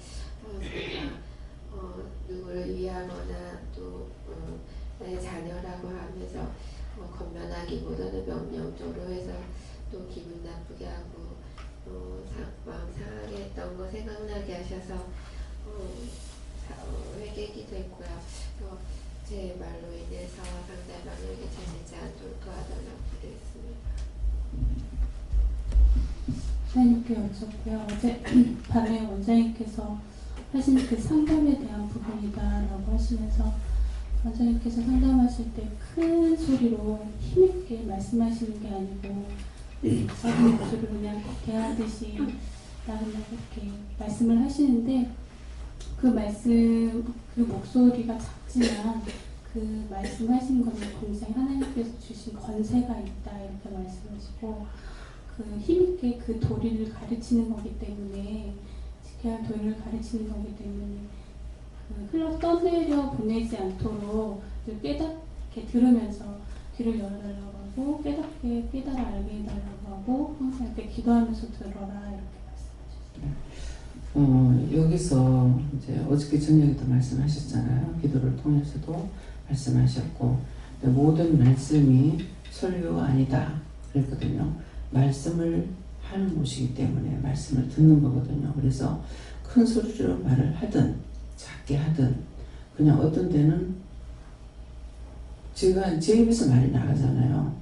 E: 누구를 위하거나 또 나의 자녀라고 하면서 건면하기보다는 명령적으로 해서 또 기분 나쁘게 하고 마음 상하게 했던 거 생각나게 하셔서 회개기 됐고요. 또 제 말로 인해서 상대방에게 죄짓지 않도록 도와달라고 기도했습니다.
B: 하나님께 여쭙고요. 어제 밤에 원장님께서 하신 그 상담에 대한 부분이다라고 하시면서 원장님께서 상담하실 때 큰 소리로 힘있게 말씀하시는 게 아니고 작은 목소리로 그냥 대하듯이 나긋나긋 이렇게 말씀을 하시는데 그 말씀, 그 목소리가 작지만 그 말씀하신 것은 굉장히 하나님께서 주신 권세가 있다 이렇게 말씀하시고 그 힘있게 그 도리를 가르치는 거기 때문에 지켜야 할 도리를 가르치는 거기 때문에 흘러 떠내려 보내지 않도록 깨닫게 들으면서 귀를 열어달라고 하고 깨닫게 깨달아 알게 해달라고 하고 항상 이렇게 기도하면서 들어라 이렇게 말씀하셨습니다.
A: 여기서 이제 어저께 저녁에도 말씀하셨잖아요. 기도를 통해서도 말씀하셨고 모든 말씀이 설교가 아니다 그랬거든요. 말씀을 하는 곳이기 때문에 말씀을 듣는 거거든요. 그래서 큰 소리로 말을 하든 작게 하든 그냥 어떤 데는 제가 제 입에서 말이 나가잖아요.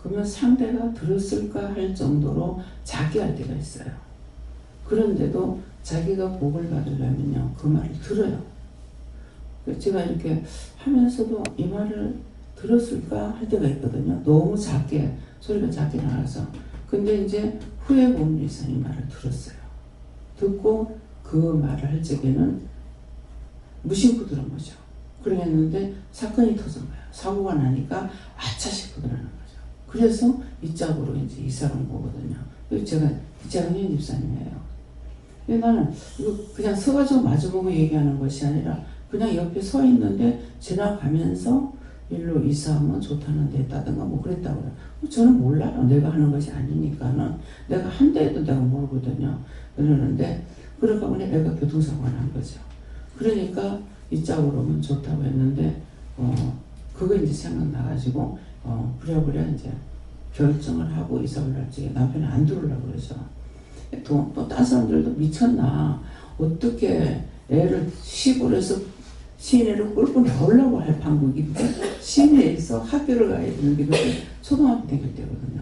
A: 그러면 상대가 들었을까 할 정도로 작게 할 때가 있어요. 그런데도 자기가 복을 받으려면요 그 말을 들어요. 제가 이렇게 하면서도 이 말을 들었을까 할 때가 있거든요. 너무 작게 소리가 작게 나와서 근데 이제 후에 보면 이 말을 들었어요. 듣고 그 말을 할 적에는 무심코 들은 거죠. 그랬는데 사건이 터진 거예요. 사고가 나니까 아차 싶어 그러는 거죠. 그래서 이 짝으로 이제 이사를 온 거거든요. 제가 이장현 집사님이에요. 나는 이거 그냥 서가지고 마주보고 얘기하는 것이 아니라 그냥 옆에 서 있는데 지나가면서 일로 이사하면 좋다는 데 했다든가 뭐 그랬다고 그래요. 저는 몰라요. 내가 하는 것이 아니니까는 내가 한 대에도 내가 모르거든요. 그러는데 그러다 보니 애가 교통사고가 난 거죠. 그러니까 이 짝으로 오면 좋다고 했는데 그거 이제 생각나가지고 부랴부랴 이제 결정을 하고 이사 올라올 적에 남편이 안 들어오려고 그러죠. 또 딴 사람들도 미쳤나 어떻게 애를 시골에서 시내로 끌고 나오려고 할 방법인데 시내에서 학교를 가야 되는 게 초등학교 다닐 때거든요.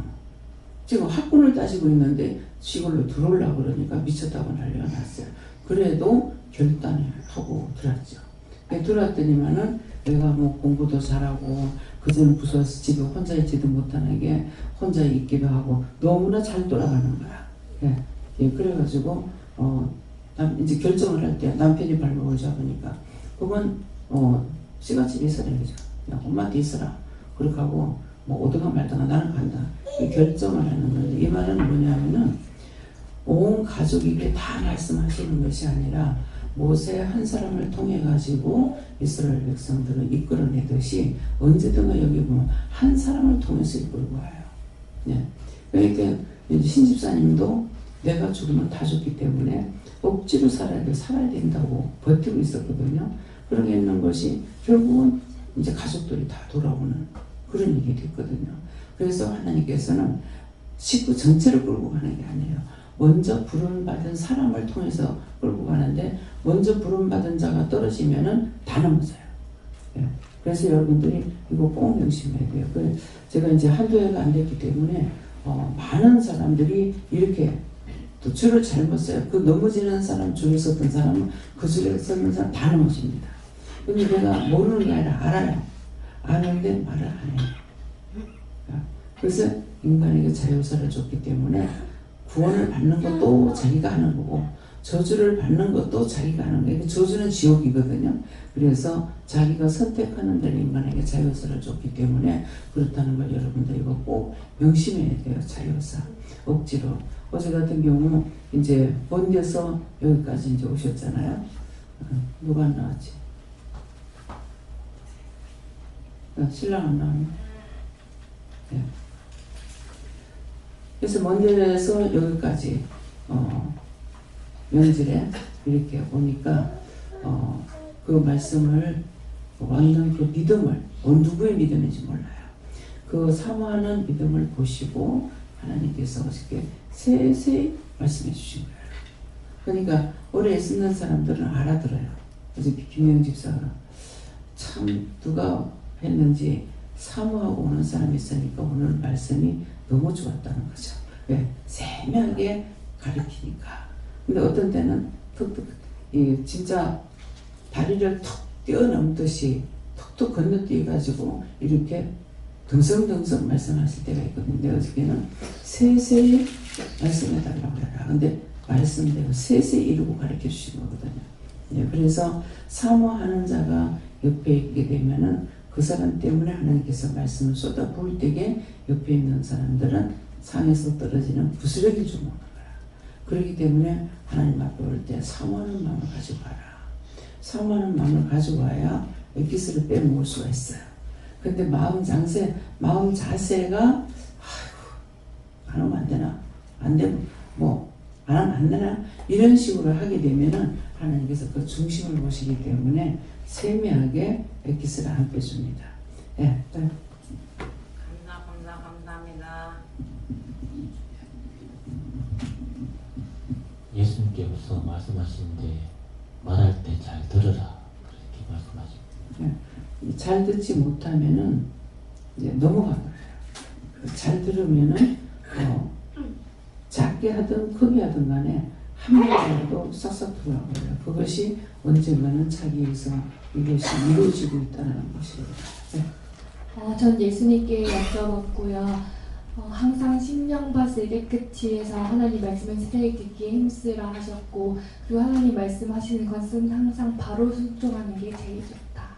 A: 지금 학군을 따지고 있는데 시골로 들어오려고 그러니까 미쳤다고 난리가 났어요. 그래도 결단하고 들어왔죠. 들어왔더니만은 내가 뭐 공부도 잘하고 그전에 무서워서 집에 혼자 있지도 못하는 게 혼자 있기도 하고 너무나 잘 돌아가는 거야. 그래가지고 이제 결정을 할 때 남편이 발목을 잡으니까 그건 씨같이 있으라는 거죠. 그냥 엄마한테 있으라. 그렇게 하고 뭐 오든가 말든가 나는 간다. 결정을 하는 건데 이 말은 뭐냐면은 온 가족에게 다 말씀하시는 것이 아니라 모세 한 사람을 통해 가지고 이스라엘 백성들을 이끌어내듯이 언제든가 여기 보면 한 사람을 통해서 이끌고 와요. 그러니까 이제 신집사님도 내가 죽으면 다 죽기 때문에 억지로 살아야 된다고 버티고 있었거든요. 그러게 있는 것이 결국은 이제 가족들이 다 돌아오는 그런 일이 됐거든요. 그래서 하나님께서는 식구 전체를 끌고 가는 게 아니에요. 먼저 부름받은 사람을 통해서 끌고 가는데 먼저 부름받은 자가 떨어지면은 다 넘어져요. 예. 그래서 여러분들이 이거 꼭 명심해야 돼요. 제가 이제 한두 해가 안 됐기 때문에 많은 사람들이 이렇게 또 줄을 잘못 서요. 그 넘어지는 사람, 줄을 섰던 사람은 그 줄에 섰는 사람 다 넘어집니다. 근데 내가 모르는 게 아니라 알아요. 아는데 말을 안 해요. 그래서 인간에게 자유사를 줬기 때문에 구원을 받는 것도 자기가 하는 거고 저주를 받는 것도 자기가 하는 거예요. 저주는 지옥이거든요. 그래서 자기가 선택하는 대로 인간에게 자유사를 줬기 때문에 그렇다는 걸 여러분들 이거 꼭 명심해야 돼요. 자유사. 억지로. 어제 같은 경우 이제 번개서 여기까지 이제 오셨잖아요. 누가 안 나왔지? 신랑 안 나왔나? 네. 그래서 먼데에서 여기까지 명절에 이렇게 오니까 그 말씀을 완전 그 믿음을 누구의 믿음인지 몰라요. 그 사모하는 믿음을 보시고 하나님께서 어저께 세세히 말씀해 주신 거예요. 그러니까 오래 애쓰는 사람들은 알아들어요. 어제 김영 집사가 참 누가 했는지 사모하고 오는 사람이 있으니까 오늘 말씀이 너무 좋았다는 거죠. 왜? 세밀하게 가르치니까. 근데 어떤 때는 툭툭 진짜 다리를 툭 뛰어넘듯이 툭툭 건너뛰어가지고 이렇게 덩성덩성 말씀하실 때가 있거든요. 근데 어저께는 세세히 말씀해달라고 해라. 근데 말씀대로 세세히 이루고 가르쳐 주신 거거든요. 네, 그래서 사모하는 자가 옆에 있게 되면은 그 사람 때문에 하나님께서 말씀을 쏟아 부을 때에 옆에 있는 사람들은 상에서 떨어지는 부스러기 주먹는 거야. 그렇기 때문에 하나님 앞에 올 때 사모하는 마음을 가지고 와라. 사모하는 마음을 가지고 와야 엑기스를 빼먹을 수가 있어요. 근데 마음 자세가 안 하면 안 되나? 안 되면 안 하면 안 되나? 이런 식으로 하게 되면은 하나님께서 그 중심을 보시기 때문에 세미하게 엑기스를 안 빼줍니다. 예, 네.
F: 감사합니다.
G: 예수님께서 말씀하시는데 말할 때 잘 들으라 그렇게 말씀하십니다.
A: 네. 잘 듣지 못하면은 이제 넘어가 버려요. 잘 들으면은 작게 하든 크게 하든 간에 한 마디라도 싹싹 들어가버려요. 그것이 언젠가는 자기에서 이것이 이루어지고 있다는 것이에요. 네.
H: 전 예수님께 여쭤봤고요. 항상 심령밭을 깨끗이 해서 하나님 말씀을 세세히 듣기에 힘쓰라 하셨고, 그리고 하나님 말씀하시는 것은 항상 바로 순종하는 게 제일 좋다.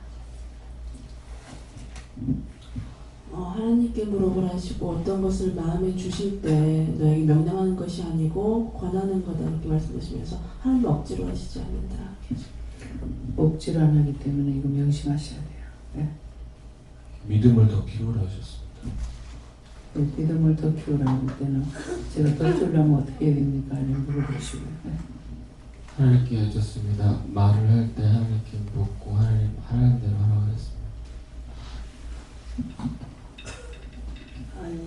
I: 하나님께 물어보라 하시고 어떤 것을 마음에 주실 때 너에게 명령하는 것이 아니고 권하는 거다 이렇게 말씀하시면서 하나님 억지로 하시지 않는다.
A: 억지로 안 하기 때문에 이거 명심하셔야 돼요. 네.
J: 믿음을 더 키우라 하셨습니다.
A: 믿음을 더 키우라고 할 때는 제가 더 키우려면 어떻게 해야 됩니까? 아니면 물어보시고요. 네.
J: 하나님께 여쭙습니다. 말을 할 때 하나님께 묻고 하나님 하라는 대로 하라고 하겠습니다.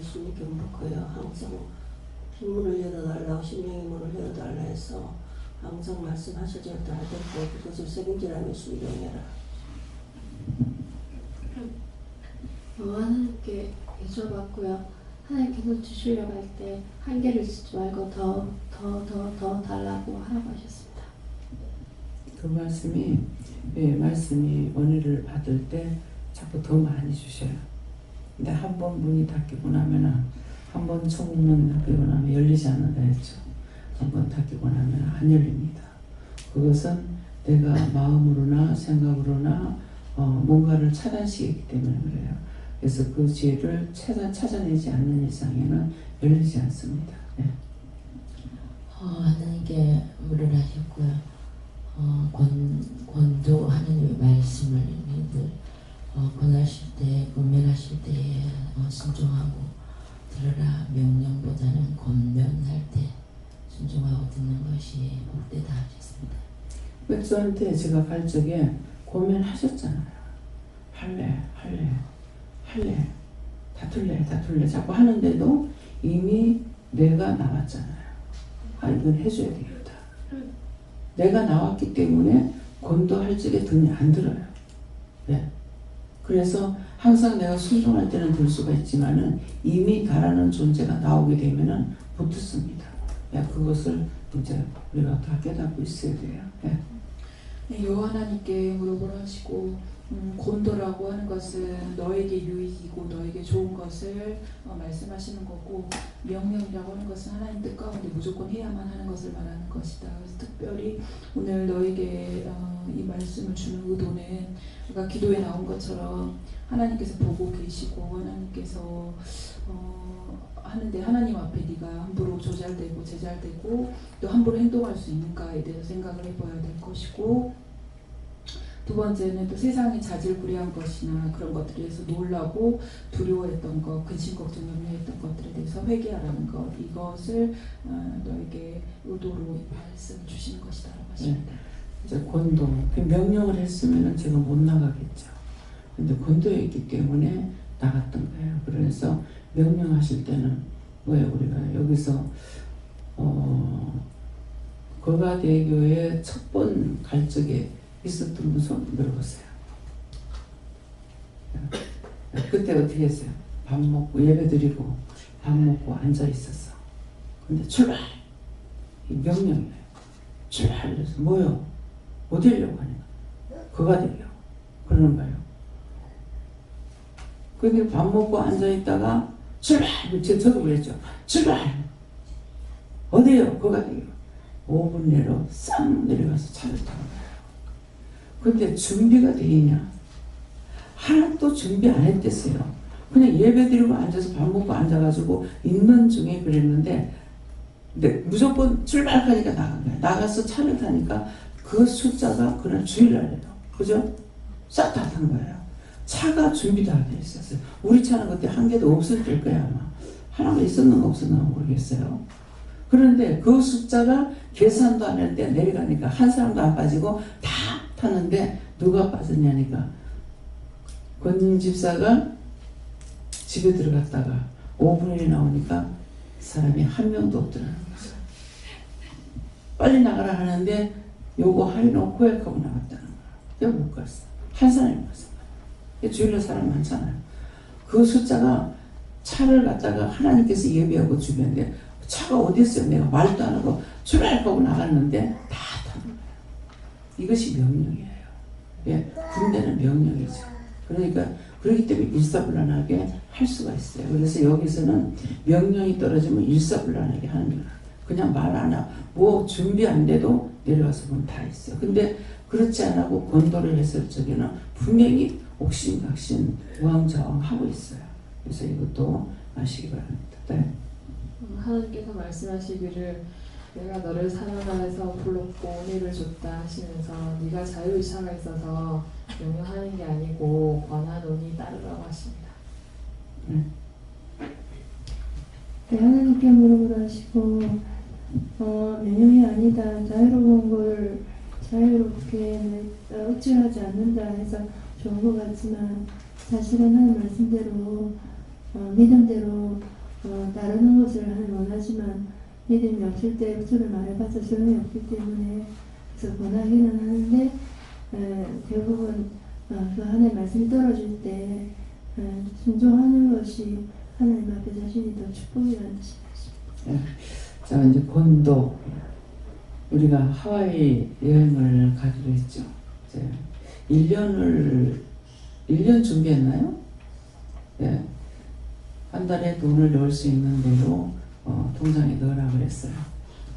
C: 예수님께 물었고요. 항상 흰문을 열어달라고 심령의 문을 열어달라 해서 항상 말씀하시지 않도록 그것을 새김질하며 순종해라.
H: 하나님께 여쭤봤고요. 하나님께서 주시려고 할 때 한계를 주지 말고 더 달라고 하라고 하셨습니다.
A: 그 말씀이 은혜를 받을 때 자꾸 더 많이 주셔요. 근데 한 번 문이 닫히고 나면은 한 번 천국문이 닫히고 나면 열리지 않는다 했죠. 한 번 닫히고 나면 안 열립니다. 그것은 내가 마음으로나 생각으로나 뭔가를 차단시키기 때문에 그래요. 그래서 그 지혜를 찾아내지 않는 이상에는 열리지 않습니다. 네.
G: 하나님께 물을 하셨고요. 권도 하나님의 말씀을 늘 권하실 때, 권면하실 때에 순종하고 들으라. 명령보다는 권면할 때 순종하고 듣는 것이 복되다 하셨습니다.
A: 백수한테 제가 갈 적에 권면하셨잖아요. 할래 다툴래 자꾸 하는데도 이미 뇌가 나왔잖아요. 아 이건 해줘야 되겠다. 내가 나왔기 때문에 권도할 적에 등이 안 들어요. 네. 그래서 항상 내가 순종할 때는 들 수가 있지만은 이미 다라는 존재가 나오게 되면은 붙습니다. 네, 그것을 이제 우리가 다 깨닫고 있어야 돼요. 네.
I: 네, 여호와 하나님께 물어보라 하시고 곤도라고 하는 것은 너에게 유익이고 너에게 좋은 것을 말씀하시는 거고, 명령이라고 하는 것은 하나님 뜻 가운데 무조건 해야만 하는 것을 말하는 것이다. 그래서 특별히 오늘 너에게 이 말씀을 주는 의도는 아까 기도에 나온 것처럼 하나님께서 보고 계시고 하나님께서 하는데 하나님 앞에 네가 함부로 조잘되고 제잘되고 또 함부로 행동할 수 있는가에 대해서 생각을 해봐야 될 것이고, 두 번째는 또 세상이 자질구레한 것이나 그런 것들에 대해서 놀라고 두려워했던 것, 근심 걱정 염려했던 것들에 대해서 회개하라는 것, 이것을 너에게 의도로 말씀을 주시는 것이다라고 하십니다.
A: 네. 이제 권도 명령을 했으면은 제가 못 나가겠죠. 근데 권도였기 때문에 나갔던 거예요. 그래서 명령하실 때는 왜 우리가 여기서 거가대교회 첫 번 갈 적에 있었던 분 손 들어보세요. 그때 어떻게 했어요? 밥 먹고 예배 드리고 밥 먹고 앉아 있었어. 근데 출발! 이 명령이에요. 출발! 그래서 뭐요? 어디려고 하니까 거가대교 그러는 거예요. 그런데 밥 먹고 앉아 있다가 출발! 저도 그랬죠. 출발! 어디요? 거가대교. 5분 내로 싹 내려가서 차를 타는 거예요. 근데 준비가 돼 있냐? 하나도 준비 안 했댔어요. 그냥 예배 드리고 앉아서 밥 먹고 앉아가지고 있는 중에 그랬는데, 근데 무조건 출발하니까 나간 거예요. 나가서 차를 타니까 그 숫자가 그날 주일날이에요. 그죠? 싹 다 탄 거예요. 차가 준비도 안 돼 있었어요. 우리 차는 그때 한 개도 없을 걸 거야 아마. 하나가 있었는가 없었는가 모르겠어요. 그런데 그 숫자가 계산도 안 할 때 내려가니까 한 사람도 안 빠지고 다 탔는데 누가 빠졌냐니까 권 집사가 집에 들어갔다가 5분이 나오니까 사람이 한 명도 없더라는 거죠. 빨리 나가라 하는데 요거 해놓고 하고 나갔다는 거야. 내가 못 갔어. 한 사람이 못 갔어. 주일날 사람 많잖아요. 그 숫자가 차를 갖다가 하나님께서 예배하고 주변에 차가 어디 있어요? 내가 말도 안 하고 출발하고 나갔는데 다 타는 거예요. 이것이 명령이에요. 예, 군대는 명령이죠. 그러니까 그렇기 때문에 일사불란하게 할 수가 있어요. 그래서 여기서는 명령이 떨어지면 일사불란하게 하는 거예요. 그냥 말 안 하고 뭐 준비 안 돼도 내려와서 보면 다 있어요. 근데 그렇지 않고 고 권도를 했을 적에는 분명히 옥신각신 우왕좌왕 하고 있어요. 그래서 이것도 아시기 바랍니다. 네.
H: 하나님께서 말씀하시기를 내가 너를 사랑하여서 불렀고 은혜를 줬다 하시면서 네가 자유의사가 있어서 명령하는 게 아니고 권하노니 따르라고 하십니다.
B: 네, 하나님께 물어보라 하시고 명령이 아니다. 자유로운 걸 자유롭게 억지로 하지 않는다 해서 좋은 것 같지만 사실은 하는 말씀대로 믿음대로 따르는 것을 원하지만 믿음이 없을 때 억지로 말해봐서 소용이 없기 때문에 그래서 권하기는 하는데 대부분 그 하나님 말씀이 떨어질 때 순종하는 것이 하나님 앞에 자신이 더 축복이라는 뜻이 있습니다.
A: 자, 이제 권도 우리가 하와이 여행을 가기로 했죠. 이제 1년 준비했나요? 네. 한 달에 돈을 넣을 수 있는 대로 통장에 넣으라 그랬어요.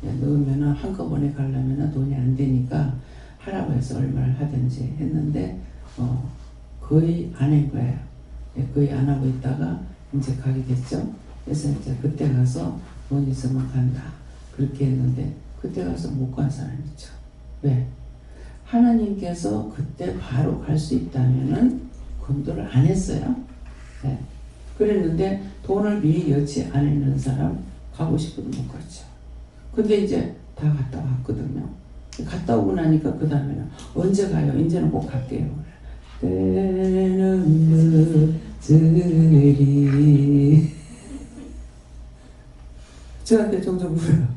A: 네, 넣으면은 한꺼번에 가려면 돈이 안 되니까 하라고 해서 얼마를 하든지 했는데 거의 안 한 거예요. 네, 거의 안 하고 있다가 이제 가게 됐죠. 그래서 이제 그때 가서 돈 있으면 간다. 그렇게 했는데 그때 가서 못 간 사람 있죠. 왜? 하나님께서 그때 바로 갈 수 있다면은 권도를 안 했어요. 네. 그랬는데 돈을 미리 여치 안 했는 사람 가고 싶어도 못 갔죠. 근데 이제 다 갔다 왔거든요. 갔다 오고 나니까 그 다음에는 언제 가요? 이제는 꼭 갈게요. 때는 늦으리 저한테 종종 물어요.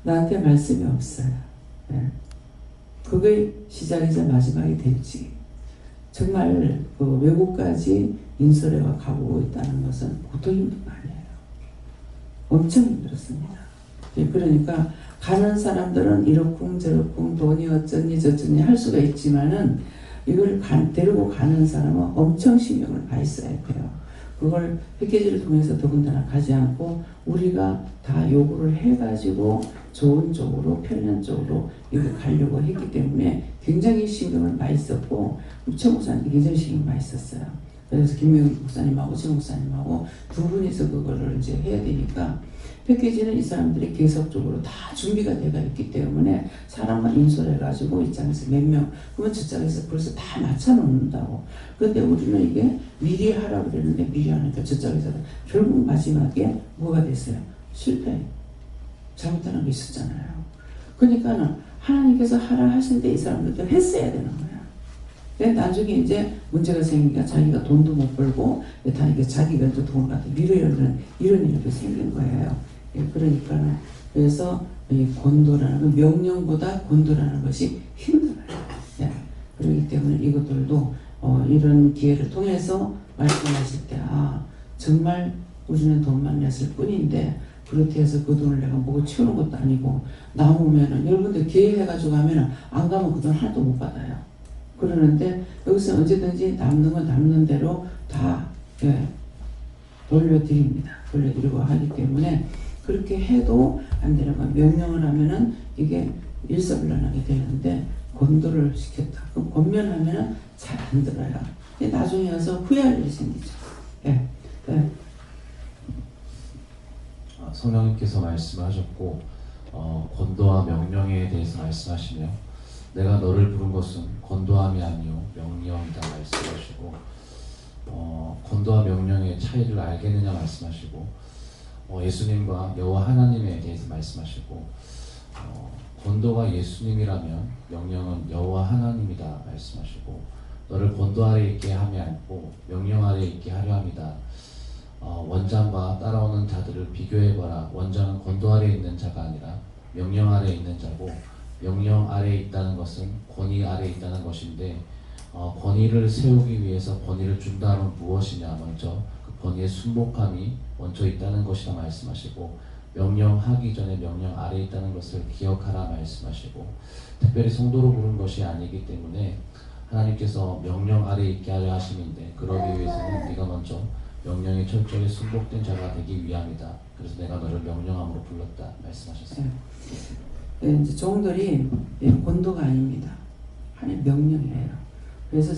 A: 나한테 말씀이 없어요. 예. 그게 시작이자 마지막이 될지. 정말 그 외국까지 인솔회가 가보고 있다는 것은 보통 힘든 거 아니에요. 엄청 힘들었습니다. 예, 그러니까 가는 사람들은 이러쿵저러쿵 돈이 어쩌니 저쩌니 할 수가 있지만은 이걸 데리고 가는 사람은 엄청 신경을 많이 써야 돼요. 그걸 패키지를 통해서 더군다나 가지 않고 우리가 다 요구를 해가지고 좋은 쪽으로 편리한 쪽으로 이렇게 가려고 했기 때문에 굉장히 신경을 많이 썼고 최 목사님도 굉장히 신경 많이 썼어요. 그래서 김명희 목사님하고 최 목사님하고 두 분이서 그거를 이제 해야 되니까 패키지는 이 사람들이 계속적으로 다 준비가 되어 있기 때문에 사람만 인솔해가지고 이 짝에서 몇 명, 그러면 저 짝에서 벌써 다 맞춰놓는다고. 그런데 우리는 이게 미리 하라고 그랬는데 미리 하니까 저 짝에서 결국 마지막에 뭐가 됐어요? 실패. 잘못하는 게 있었잖아요. 그러니까는 하나님께서 하라 하실 때 이 사람들도 했어야 되는 거야. 근데 나중에 이제 문제가 생기니까 자기가 돈도 못 벌고 다 이게 자기가 또 돈을 갖다 밀어야 이런 일도 생긴 거예요. 예, 그러니까는 그래서 이 권도라는 건 명령보다 권도라는 것이 힘들어요. 예, 그렇기 때문에 이것들도 이런 기회를 통해서 말씀하실 때 정말 우리는 돈만 냈을 뿐인데 그렇게 해서 그 돈을 내가 먹어 치우는 것도 아니고 남으면은 여러분들 기회해가지고 하면은 안 가면 그 돈 하나도 못 받아요. 그러는데 여기서 언제든지 남는 건 남는 대로 다 돌려드립니다. 돌려드리고 하기 때문에 그렇게 해도 안 되는 건 명령을 하면은 이게 일사불란하게 되는데 권도를 시켰다. 그럼 권면하면은 잘 안 들어요. 나중에 와서 후회할 일이 생기죠. 예. 네.
F: 성령님께서 말씀하셨고 권도와 명령에 대해서 말씀하시며 내가 너를 부른 것은 권도함이 아니요 명령이다 말씀하시고 권도와 명령의 차이를 알겠느냐 말씀하시고 예수님과 여호와 하나님에 대해서 말씀하시고 권도가 예수님이라면 명령은 여호와 하나님이다 말씀하시고 너를 권도 아래 있게 함이 아니고 명령 아래 있게 하려 함이다. 원장과 따라오는 자들을 비교해봐라. 원장은 권도 아래 있는 자가 아니라 명령 아래 있는 자고 명령 아래 있다는 것은 권위 아래 있다는 것인데 권위를 세우기 위해서 권위를 준다면 무엇이냐 먼저 그 권위의 순복함이 먼저 있다는 것이라 말씀하시고 명령하기 전에 명령 아래 있다는 것을 기억하라 말씀하시고 특별히 성도로 부른 것이 아니기 때문에 하나님께서 명령 아래 있게 하려 하심인데 그러기 위해서는 네가 먼저 명령이 철저히 순복된 자가 되기 위함이다. 그래서 내가 너를 명령함으로 불렀다 말씀하셨습니다.
A: 네, 이제 종들이 권도가 아닙니다. 하나님 명령이에요. 그래서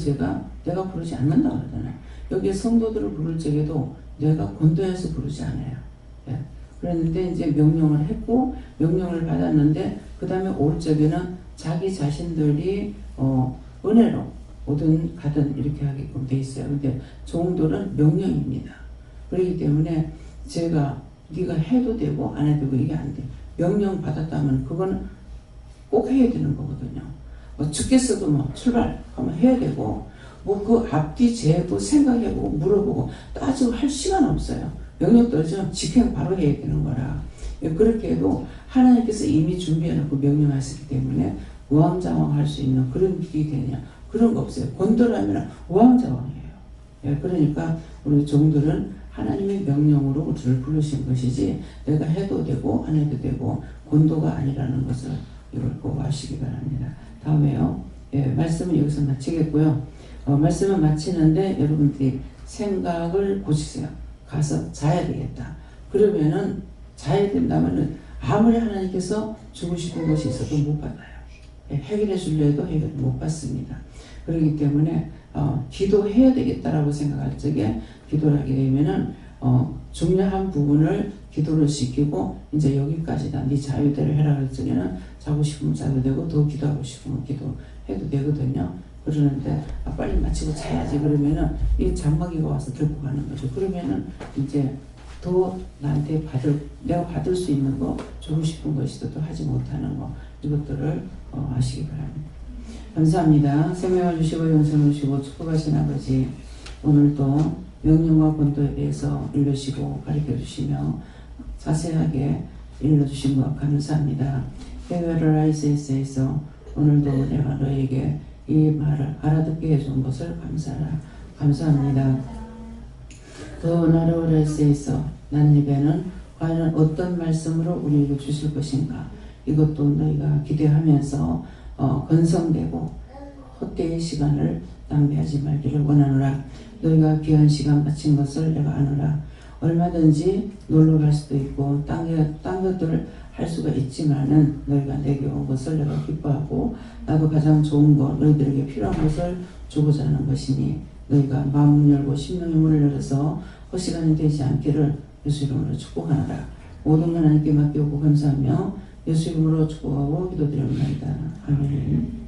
A: 내가 부르지 않는다 그러잖아요. 여기에 성도들을 부를 적에도 내가 권도해서 부르지 않아요. 예. 그랬는데 이제 명령을 했고 명령을 받았는데 그 다음에 올 적에는 자기 자신들이 은혜로 오든 가든 이렇게 하게끔 돼 있어요. 근데 종들은 명령입니다. 그렇기 때문에 네가 해도 되고 안 해도 되고 이게 안 돼. 명령 받았다면 그건 꼭 해야 되는 거거든요. 죽겠어도 출발 하면 해야 되고 그 앞뒤 재고 생각해보고 물어보고 따지고 할 시간 없어요. 명령 떨어지면 직행 바로 해야 되는 거라. 그렇게 해도 하나님께서 이미 준비해놓고 명령하셨기 때문에 우왕좌왕할 수 있는 그런 길이 되냐 그런 거 없어요. 권도라면 우왕좌왕이에요. 그러니까 우리 종들은 하나님의 명령으로 우리를 부르신 것이지 내가 해도 되고 안 해도 되고 권도가 아니라는 것을 이걸 꼭 아시기 바랍니다. 다음에요. 말씀은 여기서 마치겠고요. 말씀을 마치는데 여러분들이 생각을 고치세요. 가서 자야 되겠다. 그러면은 자야 된다면은 아무리 하나님께서 주고 싶은 것이 있어도 못 받아요. 해결해 줄려 해도 해결 못 받습니다. 그렇기 때문에 기도해야 되겠다라고 생각할 적에 기도를 하게 되면은 중요한 부분을 기도를 시키고 이제 여기까지다. 네 자유대로 해라 할 적에는 자고 싶으면 자도 되고 더 기도하고 싶으면 기도해도 되거든요. 그러는데 빨리 마치고 자야지 그러면은 이 장마기가 와서 들고 가는 거죠. 그러면은 이제 더 나한테 내가 받을 수 있는 거 주고 싶은 것이도 하지 못하는 거 이것들을 아시기 바랍니다. 감사합니다. 생명을 주시고 영생을 주시고 축복하신 아버지 오늘도 명령과 권도에 대해서 알려주시고 가르쳐 주시며 자세하게 일러주신 것 감사합니다. 해외를 ICS에서 오늘도 내가 너에게 이 말을 알아듣게 해준 것을 감사합니다. 더 나라를 IC에서 난 입에는 과연 어떤 말씀으로 우리에게 주실 것인가, 이것도 너희가 기대하면서 건성되고 헛되이 시간을 낭비하지 말기를 원하노라. 너희가 귀한 시간 바친 것을 내가 아노라. 얼마든지 놀러 갈 수도 있고 딴 것들을 할 수가 있지만은 너희가 내게 온 것을 내가 기뻐하고 나도 가장 좋은 것, 너희들에게 필요한 것을 주고자 하는 것이니 너희가 마음을 열고 심령의 문을 열어서 헛시간이 되지 않기를 예수 이름으로 축복하노라. 모든 건 하나님께 맡기고 감사하며 예수 이름으로 축복하고 기도드립니다. 아멘.